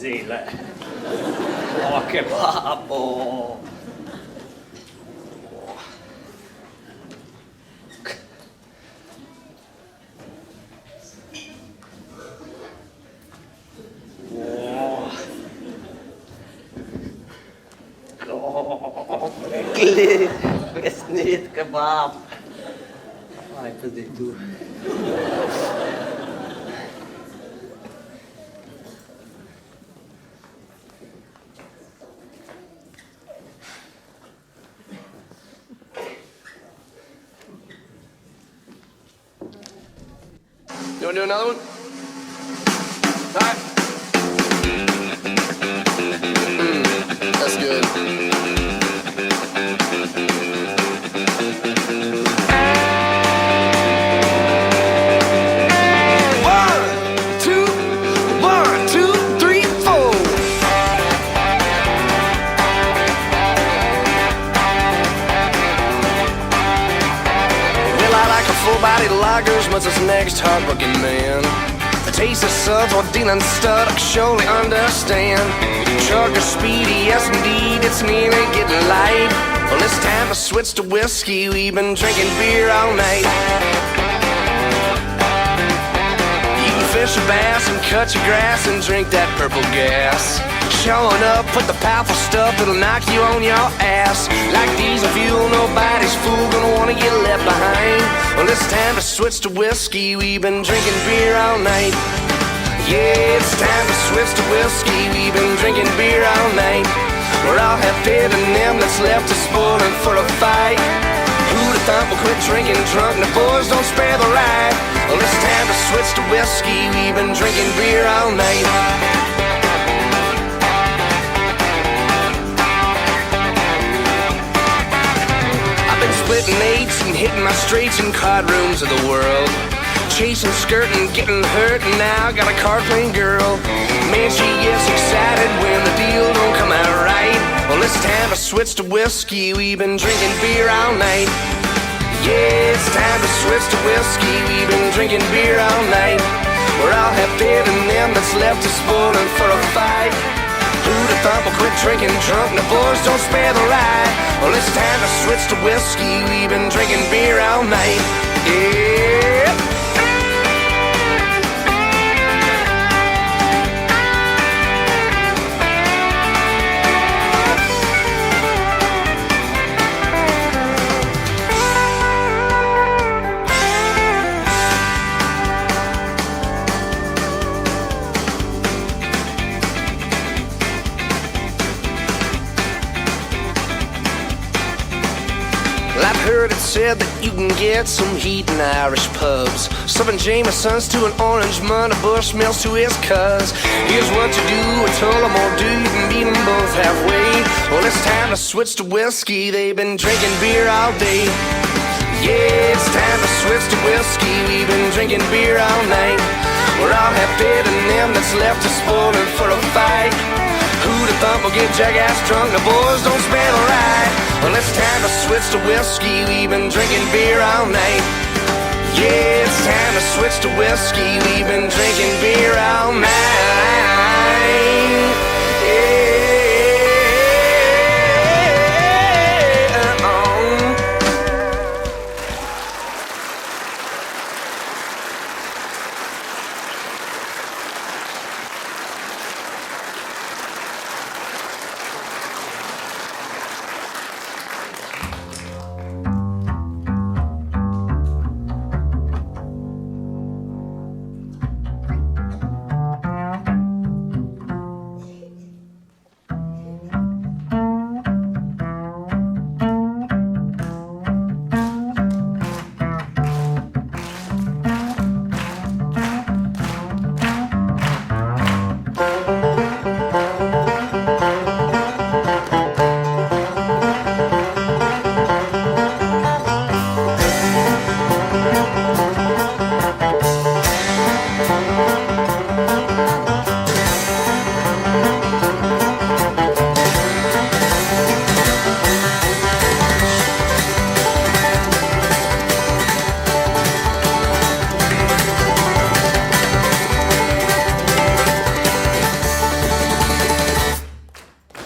Speaker 11: zele. O, kebabo.
Speaker 10: Klik, is niet kebab. Ay, pwede ito.
Speaker 20: You want to do another one? All right. That's good. One, two, three, four. Well, I like a full-bodied lager as much as the next hard-working man. The taste of suds while dealing stud, I can surely understand. Sugar speedy, yes indeed, it's nearly getting light. Well, it's time to switch to whiskey, we've been drinking beer all night. You can fish a bass and cut your grass and drink that purple gas. Showing up with the powerful stuff that'll knock you on your ass. Like diesel fuel, nobody's fool gonna wanna get left behind. Well, it's time to switch to whiskey, we've been drinking beer all night. Yeah, it's time to switch to whiskey, we've been drinking beer all night. We're all happy and them that's left is spoiling for a fight. Who'd have thought we'll quit drinking drunk and the boys don't spare the ride. Well, it's time to switch to whiskey, we've been drinking beer all night. Splitting eights and hitting my straights in card rooms of the world. Chasing, skirting, getting hurt, and now got a card playing girl. Man, she gets excited when the deal don't come out right. Well, it's time to switch to whiskey, we've been drinking beer all night. Yeah, it's time to switch to whiskey, we've been drinking beer all night. We're all happy and them that's left is spoiling for a fight. Who'd have thought we'll quit drinking drunk and the boys don't spare the ride. Well, it's time to switch to whiskey, we've been drinking beer all night. Yeah. Heard it said that you can get some heat in Irish pubs. Serving Jameson's to an orange mun, a Bushmills to his cuz. Here's what you do, a Tullamore or do, you can meet them both halfway. Well, it's time to switch to whiskey, they've been drinking beer all day. Yeah, it's time to switch to whiskey, we've been drinking beer all night. We're all happy and them that's left is spoiling for a fight. Who'd have thought we'll get jackass drunk, the boys don't spare the ride. Well, it's time to switch to whiskey, we've been drinking beer all night. Yeah, it's time to switch to whiskey, we've been drinking beer all night. Yeah.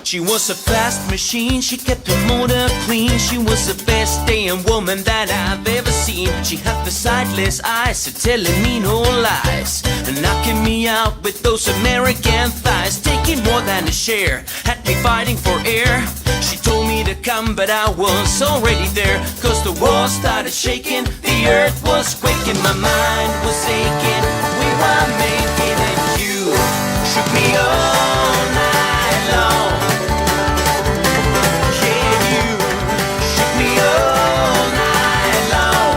Speaker 20: She was a fast machine, she kept her motor clean. She was the best damn woman that I've ever seen. She had the sightless eyes, telling me no lies, knocking me out with those American thighs, taking more than a share, had me fighting for air. She told me to come, but I was already there, cause the world started shaking, the earth was quaking, my mind was aching, we were making it. You shook me all night long. Yeah, you shook me all night long.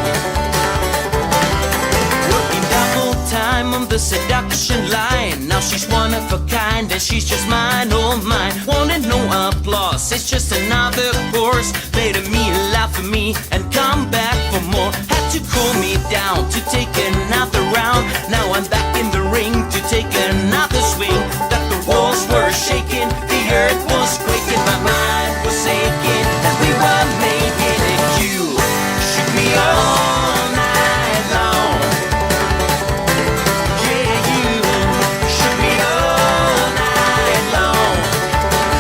Speaker 20: Working double time on the seduction line. Now she's one of a kind and she's just mine, oh mine. Wanted no applause, it's just another course. Later me laugh at me and come back for more. Had to cool me down to take another round. Now I'm back in the ring to take another swing. That the walls were shaking, the earth was quaking, my mind was aching, and we were making it. You shook me all night long. Yeah, you shook me all night long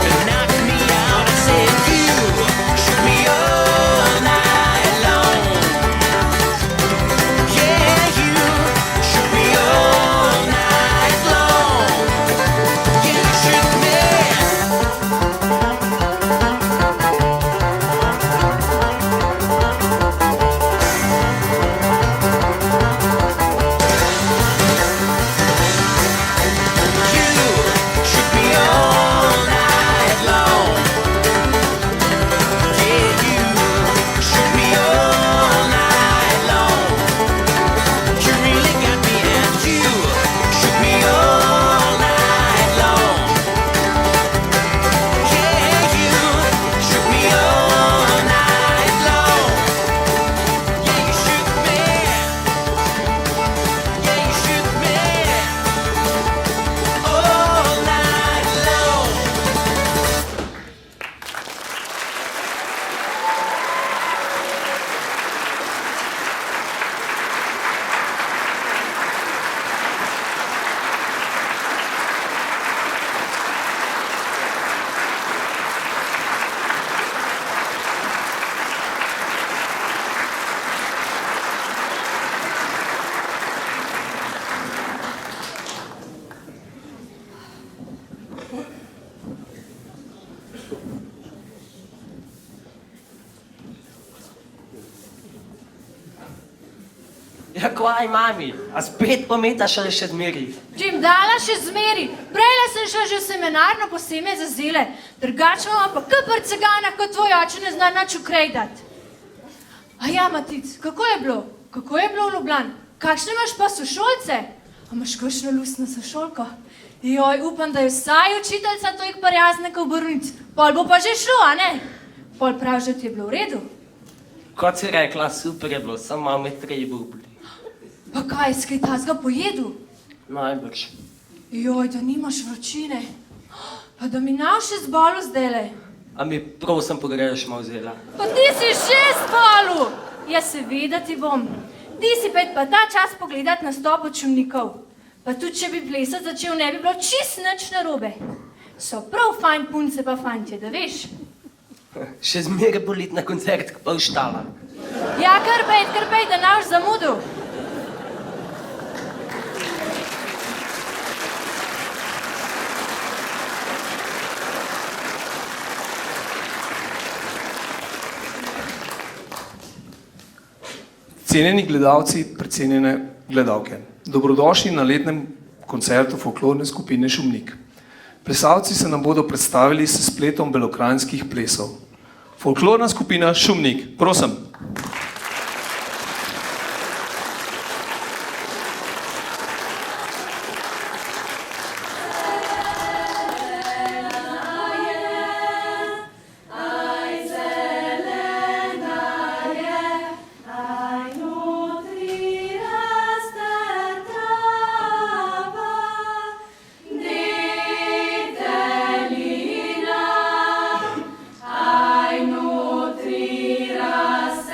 Speaker 20: and knocked me out. I said you shook me all night long. Yeah, you shook me all night long. Yeah, you shook me. Shook me all night long. Yeah, you shook me all night long. You really got me, and you shook me all night long. Yeah, you shook me all night long. Yeah, you shook me. Yeah, you shook me all night long.
Speaker 1: Ja, kvaj, mami, a spet pometaš ali še zmeri?
Speaker 2: Jim dala še zmeri. Prejle sem šla že v seminarno posebej za zile. Drugače imamo pa kar cigana, kot tvoj oče ne zna nič ukrejdat. A ja, Matic, kako je bilo? Kako je bilo v Ljubljani? Kakšne imaš pa sošolce? A imaš kakšno lustno sošolko? Joj, upam, da je vsaj učiteljica tojk prijaznika v Borovnici. Pol bo pa že šlo, a ne? Pol prav, že ti je bilo v redu.
Speaker 1: Kot si rekla, super je bilo, samo malo me treba boli.
Speaker 2: Pa kaj, skaj tazga pojedu?
Speaker 1: Najbrž.
Speaker 2: Joj, da nimaš vročine. Pa da mi nav še zbolu zdajle.
Speaker 1: A mi prosim pogreš malo vzela?
Speaker 2: Pa ti si že zbolu! Ja, seveda ti bom. Ti si pa ta čas pogledat na stop učenikov. Pa tudi, če bi plesat začel, ne bi bilo čist nič narobe. So prav fajn punce pa fantje, da veš.
Speaker 1: Še zmeraj bolit na koncert, pa vštala.
Speaker 2: Ja, kar pej, da naš zamudil.
Speaker 11: Cenjeni gledalci, precenjene gledalke, dobrodošli na letnem koncertu folklorne skupine Šumnik. Plesalci se nam bodo predstavili s spletom belokranjskih plesov. Folklorna skupina Šumnik, prosim.
Speaker 14: Aj nutri raz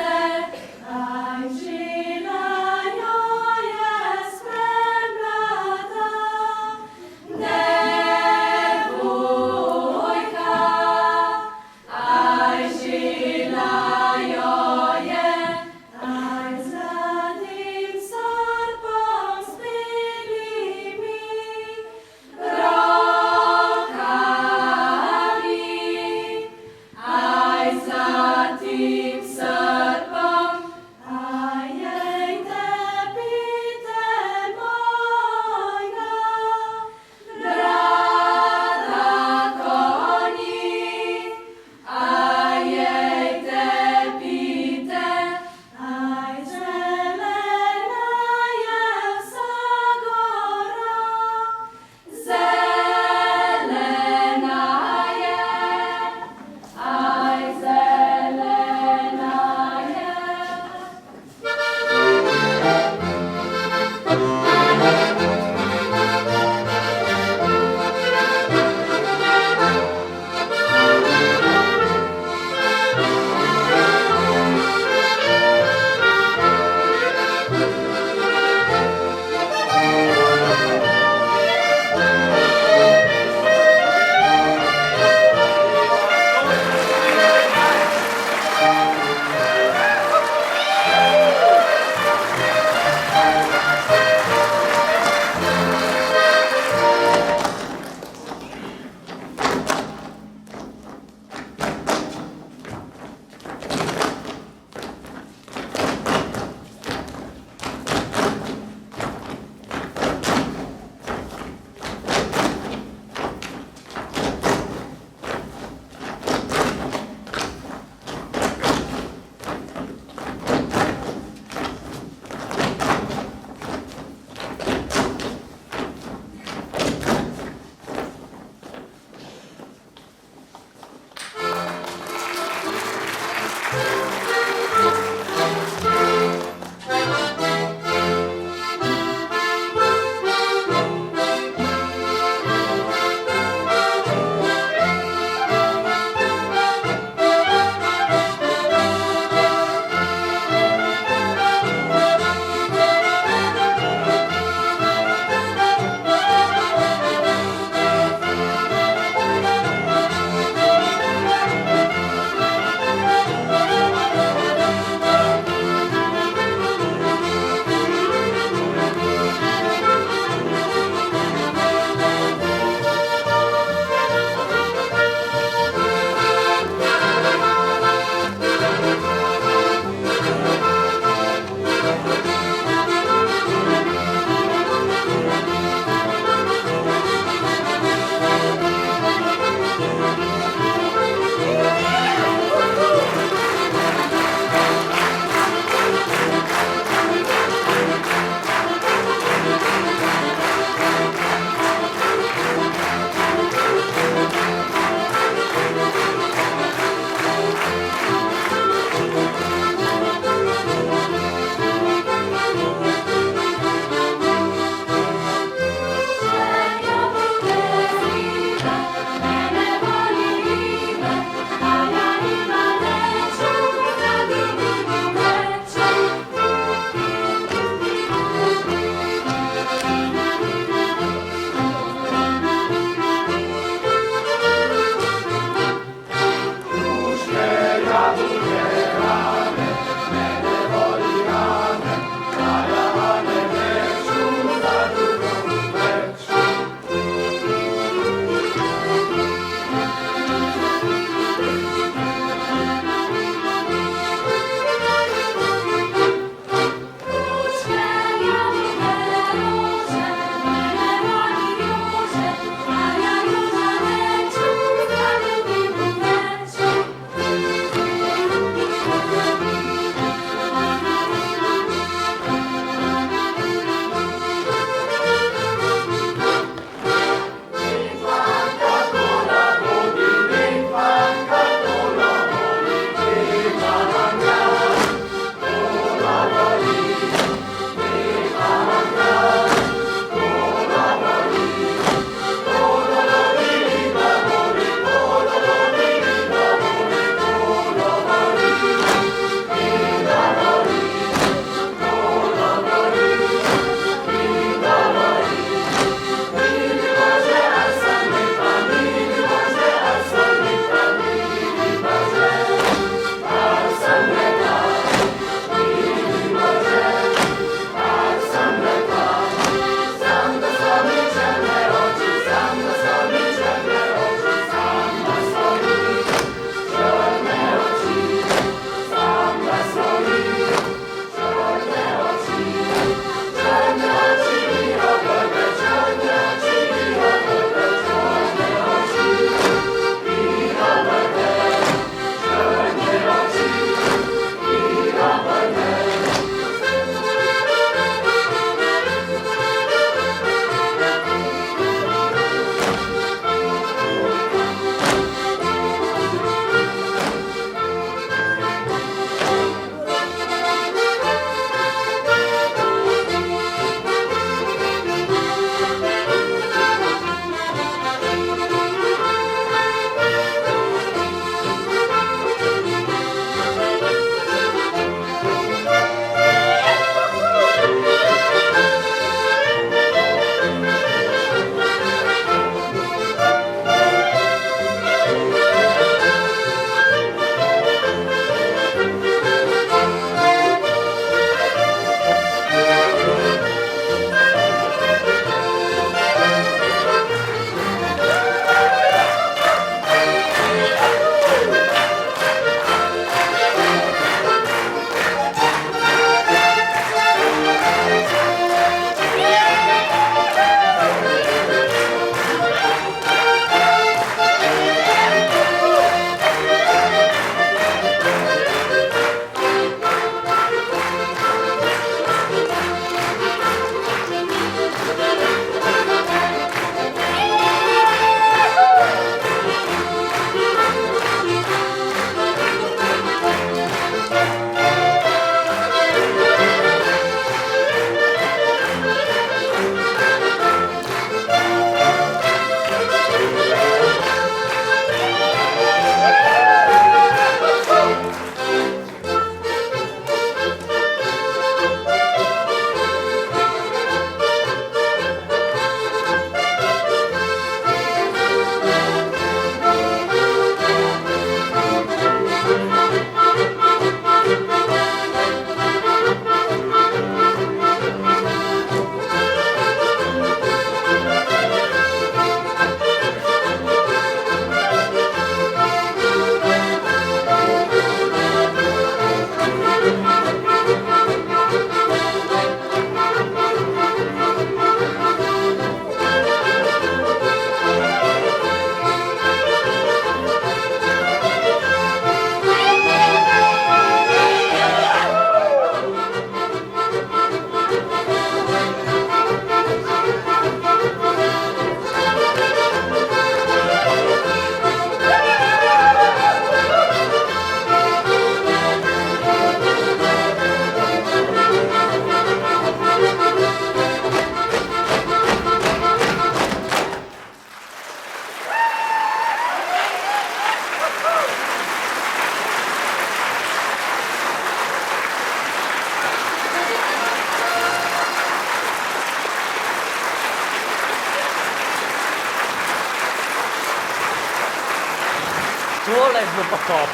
Speaker 1: Tole je bilo pa top.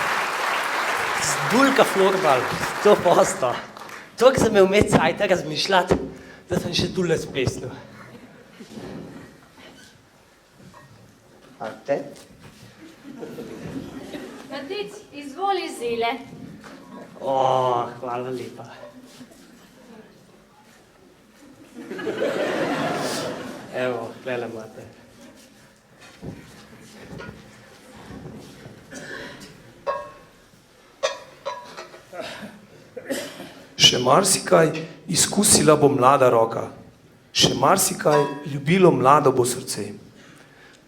Speaker 1: Zdulka florbal, 100%. Toliko sem imel med cajta razmišljati, da sem še tule splesnil.
Speaker 10: Ante?
Speaker 2: Matic, izvoli zile.
Speaker 1: Hvala lepa. Evo, glede imate.
Speaker 11: Še marsikaj izkusila bo mlada roka, še marsikaj ljubilo mlado bo srce.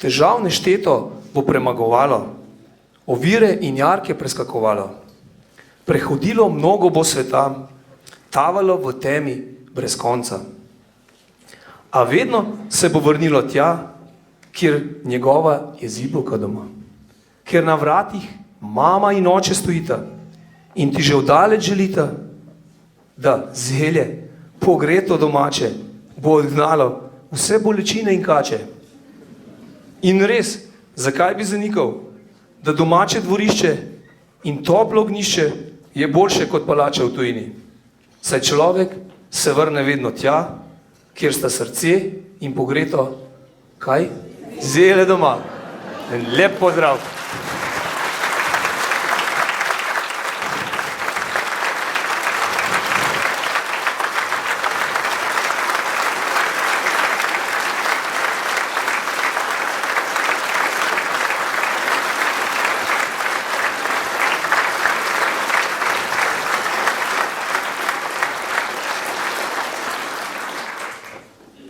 Speaker 11: Težav nešteto bo premagovalo, ovire in jarke preskakovalo. Prehodilo mnogo bo sveta, tavalo v temi brez konca. A vedno se bo vrnilo tja, kjer njegova je zibelka doma. Ker na vratih mama in oče stojita in ti že vdaleč želita, da zelje, pogreto domače, bo odgnalo vse bolečine in kače. In res, zakaj bi zanikal, da domače dvorišče in toplo ognišče je boljše kot palača v tujini. Saj človek se vrne vedno tja, kjer sta srce in pogreto, kaj? Zelje doma. En lep pozdrav.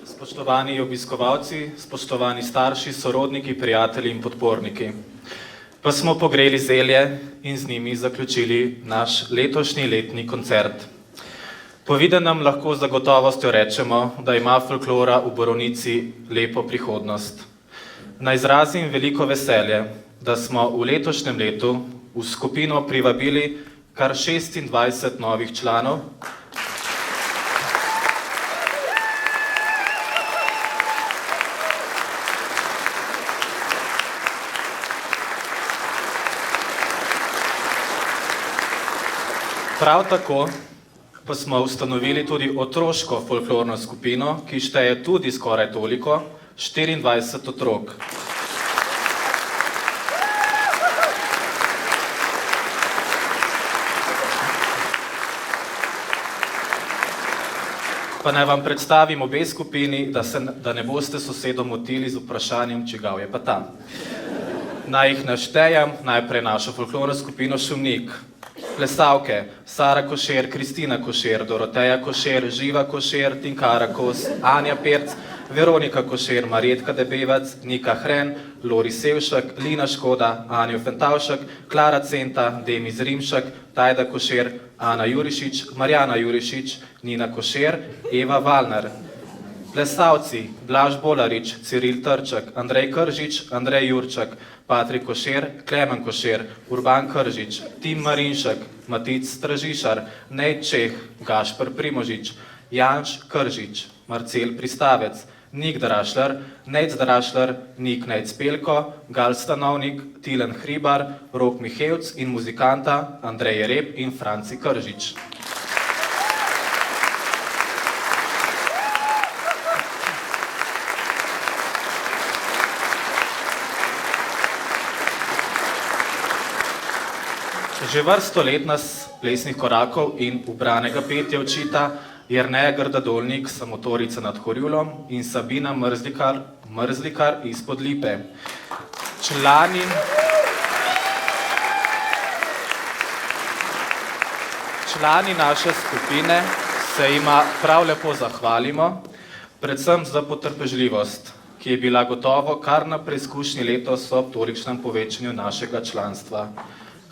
Speaker 4: Spoštovani obiskovalci, spoštovani starši, sorodniki, prijatelji in podporniki. Pa smo pogreli zelje in z njimi zaključili naš letošnji letni koncert. Po videnem lahko z zagotovostjo rečemo, da ima folklora v Borovnici lepo prihodnost. Naj izrazim veliko veselje, da smo v letošnjem letu v skupino privabili kar 26 novih članov, prav tako pa smo ustanovili tudi otroško folklorno skupino, ki šteje tudi skoraj toliko, 24 otrok. Pa naj vam predstavim obe skupini, da ne boste sosedom motili z vprašanjem, čigav je pa tam. Naj jih naštejem, najprej našo folklorno skupino Šumnik. Plesalke, Sara Košer, Kristina Košer, Doroteja Košer, Živa Košer, Tinkara Kos, Anja Perc, Veronika Košer, Marjetka Debevac, Nika Hren, Lori Sevšek, Lina Škoda, Anjo Fentavšek, Klara Centa, Demis Rimšek, Tajda Košer, Ana Jurišič, Marjana Jurišič, Nina Košer, Eva Valner. Plesalci, Blaž Bolarič, Ciril Trček, Andrej Kržič, Andrej Jurček, Patrik Košer, Klemen Košer, Urban Kržič, Tim Marinšek, Matic Stražišar, Nej Čeh, Gašper Primožič, Janš Kržič, Marcel Pristavec, Nik Drašler, Nejc Drašler, Nik Nejc Pelko, Gal Stanovnik, Tilen Hribar, Rok Mihevc in muzikanta Andrej Rep in Franci Kržič. Že vrsto let nas plesnih korakov in ubranega petja učita Jerneja Grdadolnik, Samotorica nad Horjulom in Sabina Mrzlikar izpod Lipe. Člani naše skupine se jima prav lepo zahvalimo, predvsem za potrpežljivost, ki je bila gotovo kar na preizkušnji letos ob tolikšnem povečanju našega članstva.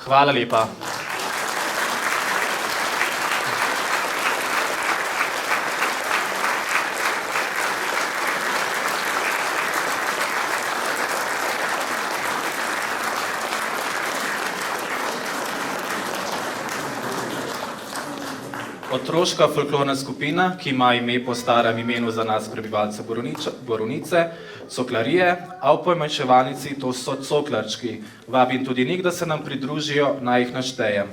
Speaker 4: Hvala lepa. Otroška folklorna skupina, ki ima ime po starem imenu za nas prebivalce Borovnice, coklarije, a v pojmanjševalnici to so coklarčki. Vabim tudi njih, da se nam pridružijo, naj jih naštejem.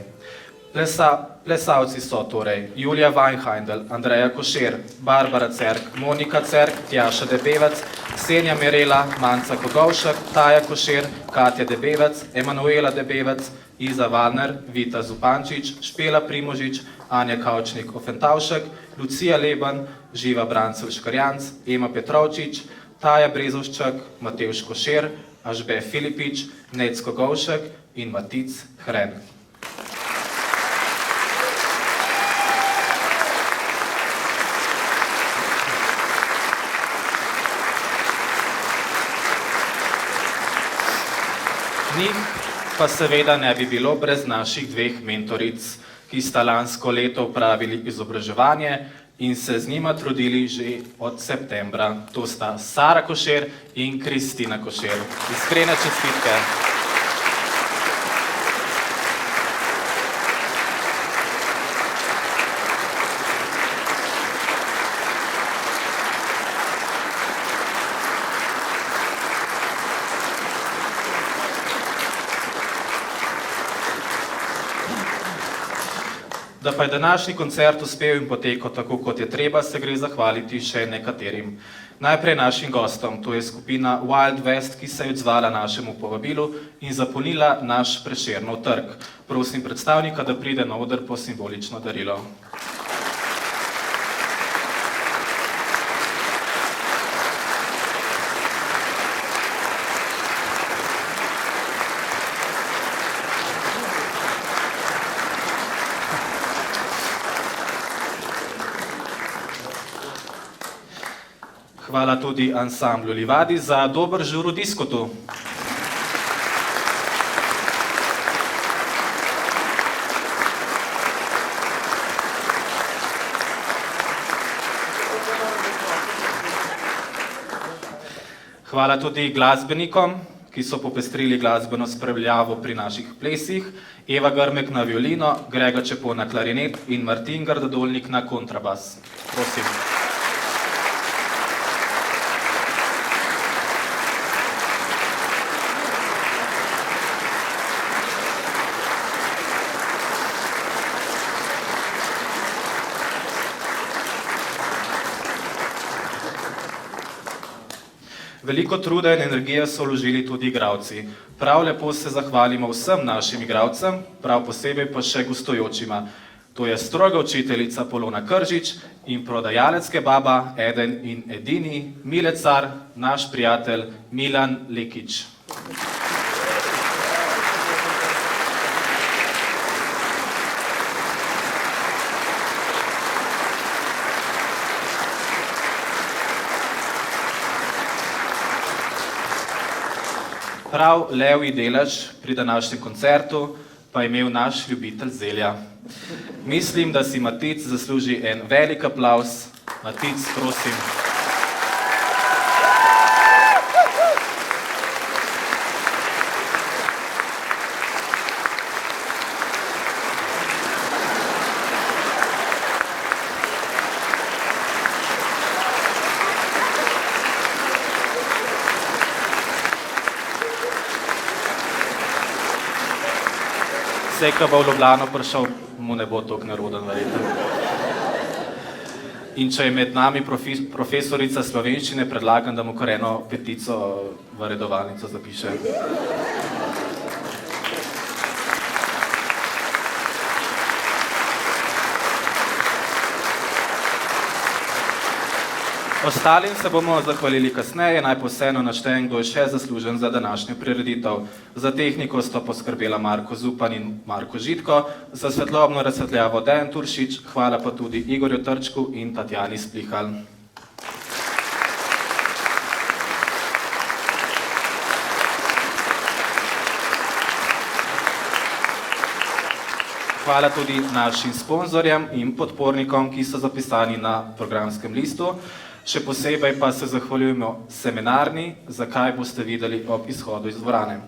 Speaker 4: Plesalci so torej Julija Weinheindl, Andreja Košer, Barbara Cerk, Monika Cerk, Tjaša Debevec, Ksenja Mirela, Manca Kogovšek, Taja Košer, Katja Debevec, Emanuela Debevec, Iza Valner, Vita Zupančič, Špela Primožič, Anja Kavčnik-Ofentavšek, Lucija Leban, Živa Brancel-Škarjanc, Ema Petrovčič, Taja Brezovščak, Matevž Košer, Ažbe Filipič, Necko Govšek in Matic Hren. Njih pa seveda ne bi bilo brez naših dveh mentoric, ki sta lansko leto upravili izobraževanje in se z njima trudili že od septembra. To sta Sara Košer in Kristina Košer. Iskrene čestitke. Da pa je današnji koncert uspel in potekal tako, kot je treba, se gre zahvaliti še nekaterim. Najprej našim gostom, to je skupina Wild West, ki se je odzvala našemu povabilu in zapolnila naš Prešernov trg. Prosim predstavnika, da pride na oder po simbolično darilo. Hvala tudi ansamblu Livadi za dober žur v diskotu. Hvala tudi glasbenikom, ki so popestrili glasbeno spremljavo pri naših plesih, Eva Grmek na violino, Grega Čepo na klarinet in Martin Gardadolnik na kontrabas. Prosim. Veliko truda in energije so vložili tudi igralci. Prav lepo se zahvalimo vsem našim igralcem, prav posebej pa še gostujočima. To je stroga učiteljica Polona Kržič in prodajalec kebaba, eden in edini, milecar, naš prijatelj Milan Lekić. Prav levji delež pri današnjem koncertu pa je imel naš ljubitelj zelja. Mislim, da si Matic zasluži en velik aplavz. Matic, prosim. Vse, ki bo v Ljubljano prišel, mu ne bo toliko neroden, verjetno. In če je med nami profesorica slovenščine, predlagam, da mu kar eno petico v redovalnico zapiše. Ostalim se bomo zahvalili kasneje, naj pa vseeno naštejem, kdo je še zaslužen za današnjo prireditev. Za tehniko sta poskrbela Marko Zupan in Marko Žitko, za svetlobno razsvetljavo Dejan Turšič, hvala pa tudi Igorju Trčku in Tatjani Splihal. Hvala tudi našim sponzorjem in podpornikom, ki so zapisani na programskem listu. Še posebej pa se zahvaljujemo seminarni, zakaj boste videli ob izhodu iz dvorane.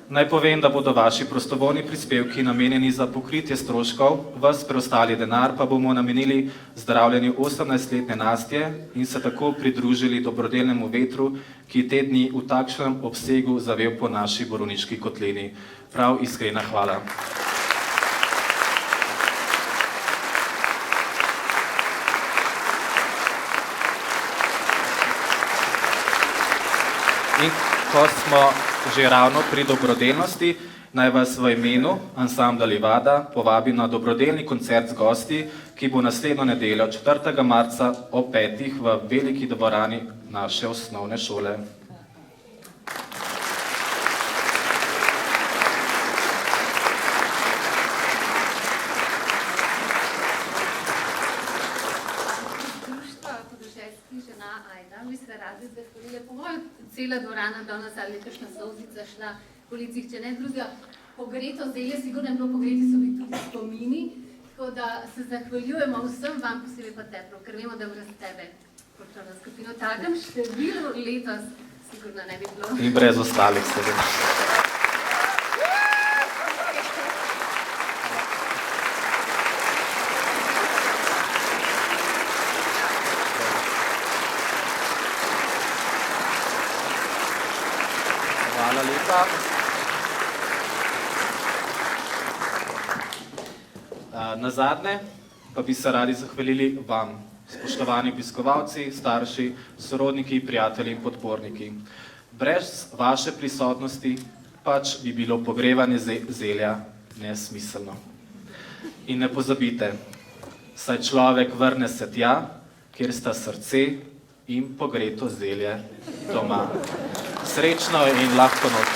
Speaker 4: Naj povem, da bodo vaši prostovoljni prispevki namenjeni za pokritje stroškov, vas preostali denar pa bomo namenili zdravljenju 18-letne Nastje in se tako pridružili dobrodelnemu vetru, ki te dni v takšnem obsegu zavel po naši Borovniški kotlini. Prav iskrena hvala. In ko smo že ravno pri dobrodelnosti, naj vas v imenu ansambla Livada povabim na dobrodelni koncert z gosti, ki bo naslednjo nedeljo 4. marca ob 5. v veliki dvorani naše osnovne šole.
Speaker 21: Bi se radi zahvalili. Po mojem, cela dvorana danes ali kakšna solzica šla po licih, če ne drugega. Pogreto zelje, sigurno je bilo pogreti, so bili tudi spomini. Tako da se zahvaljujemo vsem vam, posebej pa teplo, ker vemo, da brez tebe kot na skupino takem številu letos sigurno ne bi bilo.
Speaker 4: In brez ostalih seveda. Hvala lepa. Nazadnje pa bi se radi zahvalili vam, spoštovani obiskovalci, starši, sorodniki, prijatelji in podporniki. Brez vaše prisotnosti pač bi bilo pogrevanje zelja nesmiselno. In ne pozabite, saj človek vrne se tja, kjer sta srce in pogreto zelje doma. Srečno in lahko noč.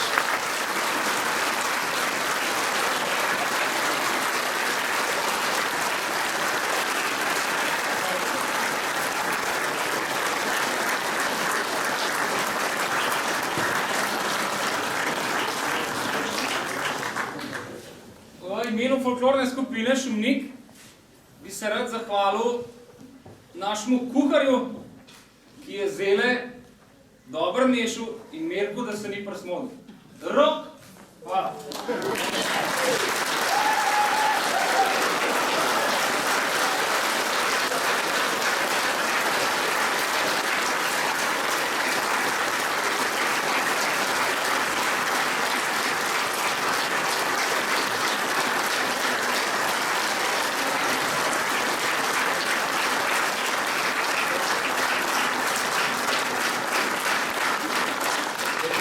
Speaker 22: V imenu folklorne skupine Šumnik bi se rad zahvalil našemu kuharju, ki je zele dobro mešal in Mirku, da se ni prsmodil. Rok! Hvala.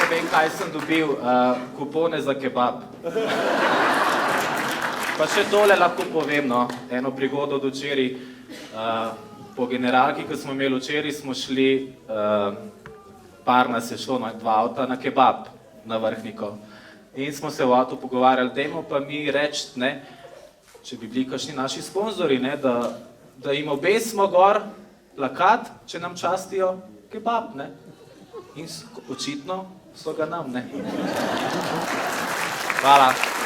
Speaker 4: Vem, kaj sem dobil, kupone za kebab. Pa še tole lahko povem, no, eno prigodo od včeraj. Po generalki, ko smo imeli včeraj, smo šli, par nas je šlo, dva avta na kebab na Vrhniko. In smo se v avtu pogovarjali, dajmo pa mi reči, ne, če bi bili kakšni naši sponzori, ne, da jim obesimo gor plakat, če nam častijo kebab, ne. In očitno so ga nam, ne. Hvala.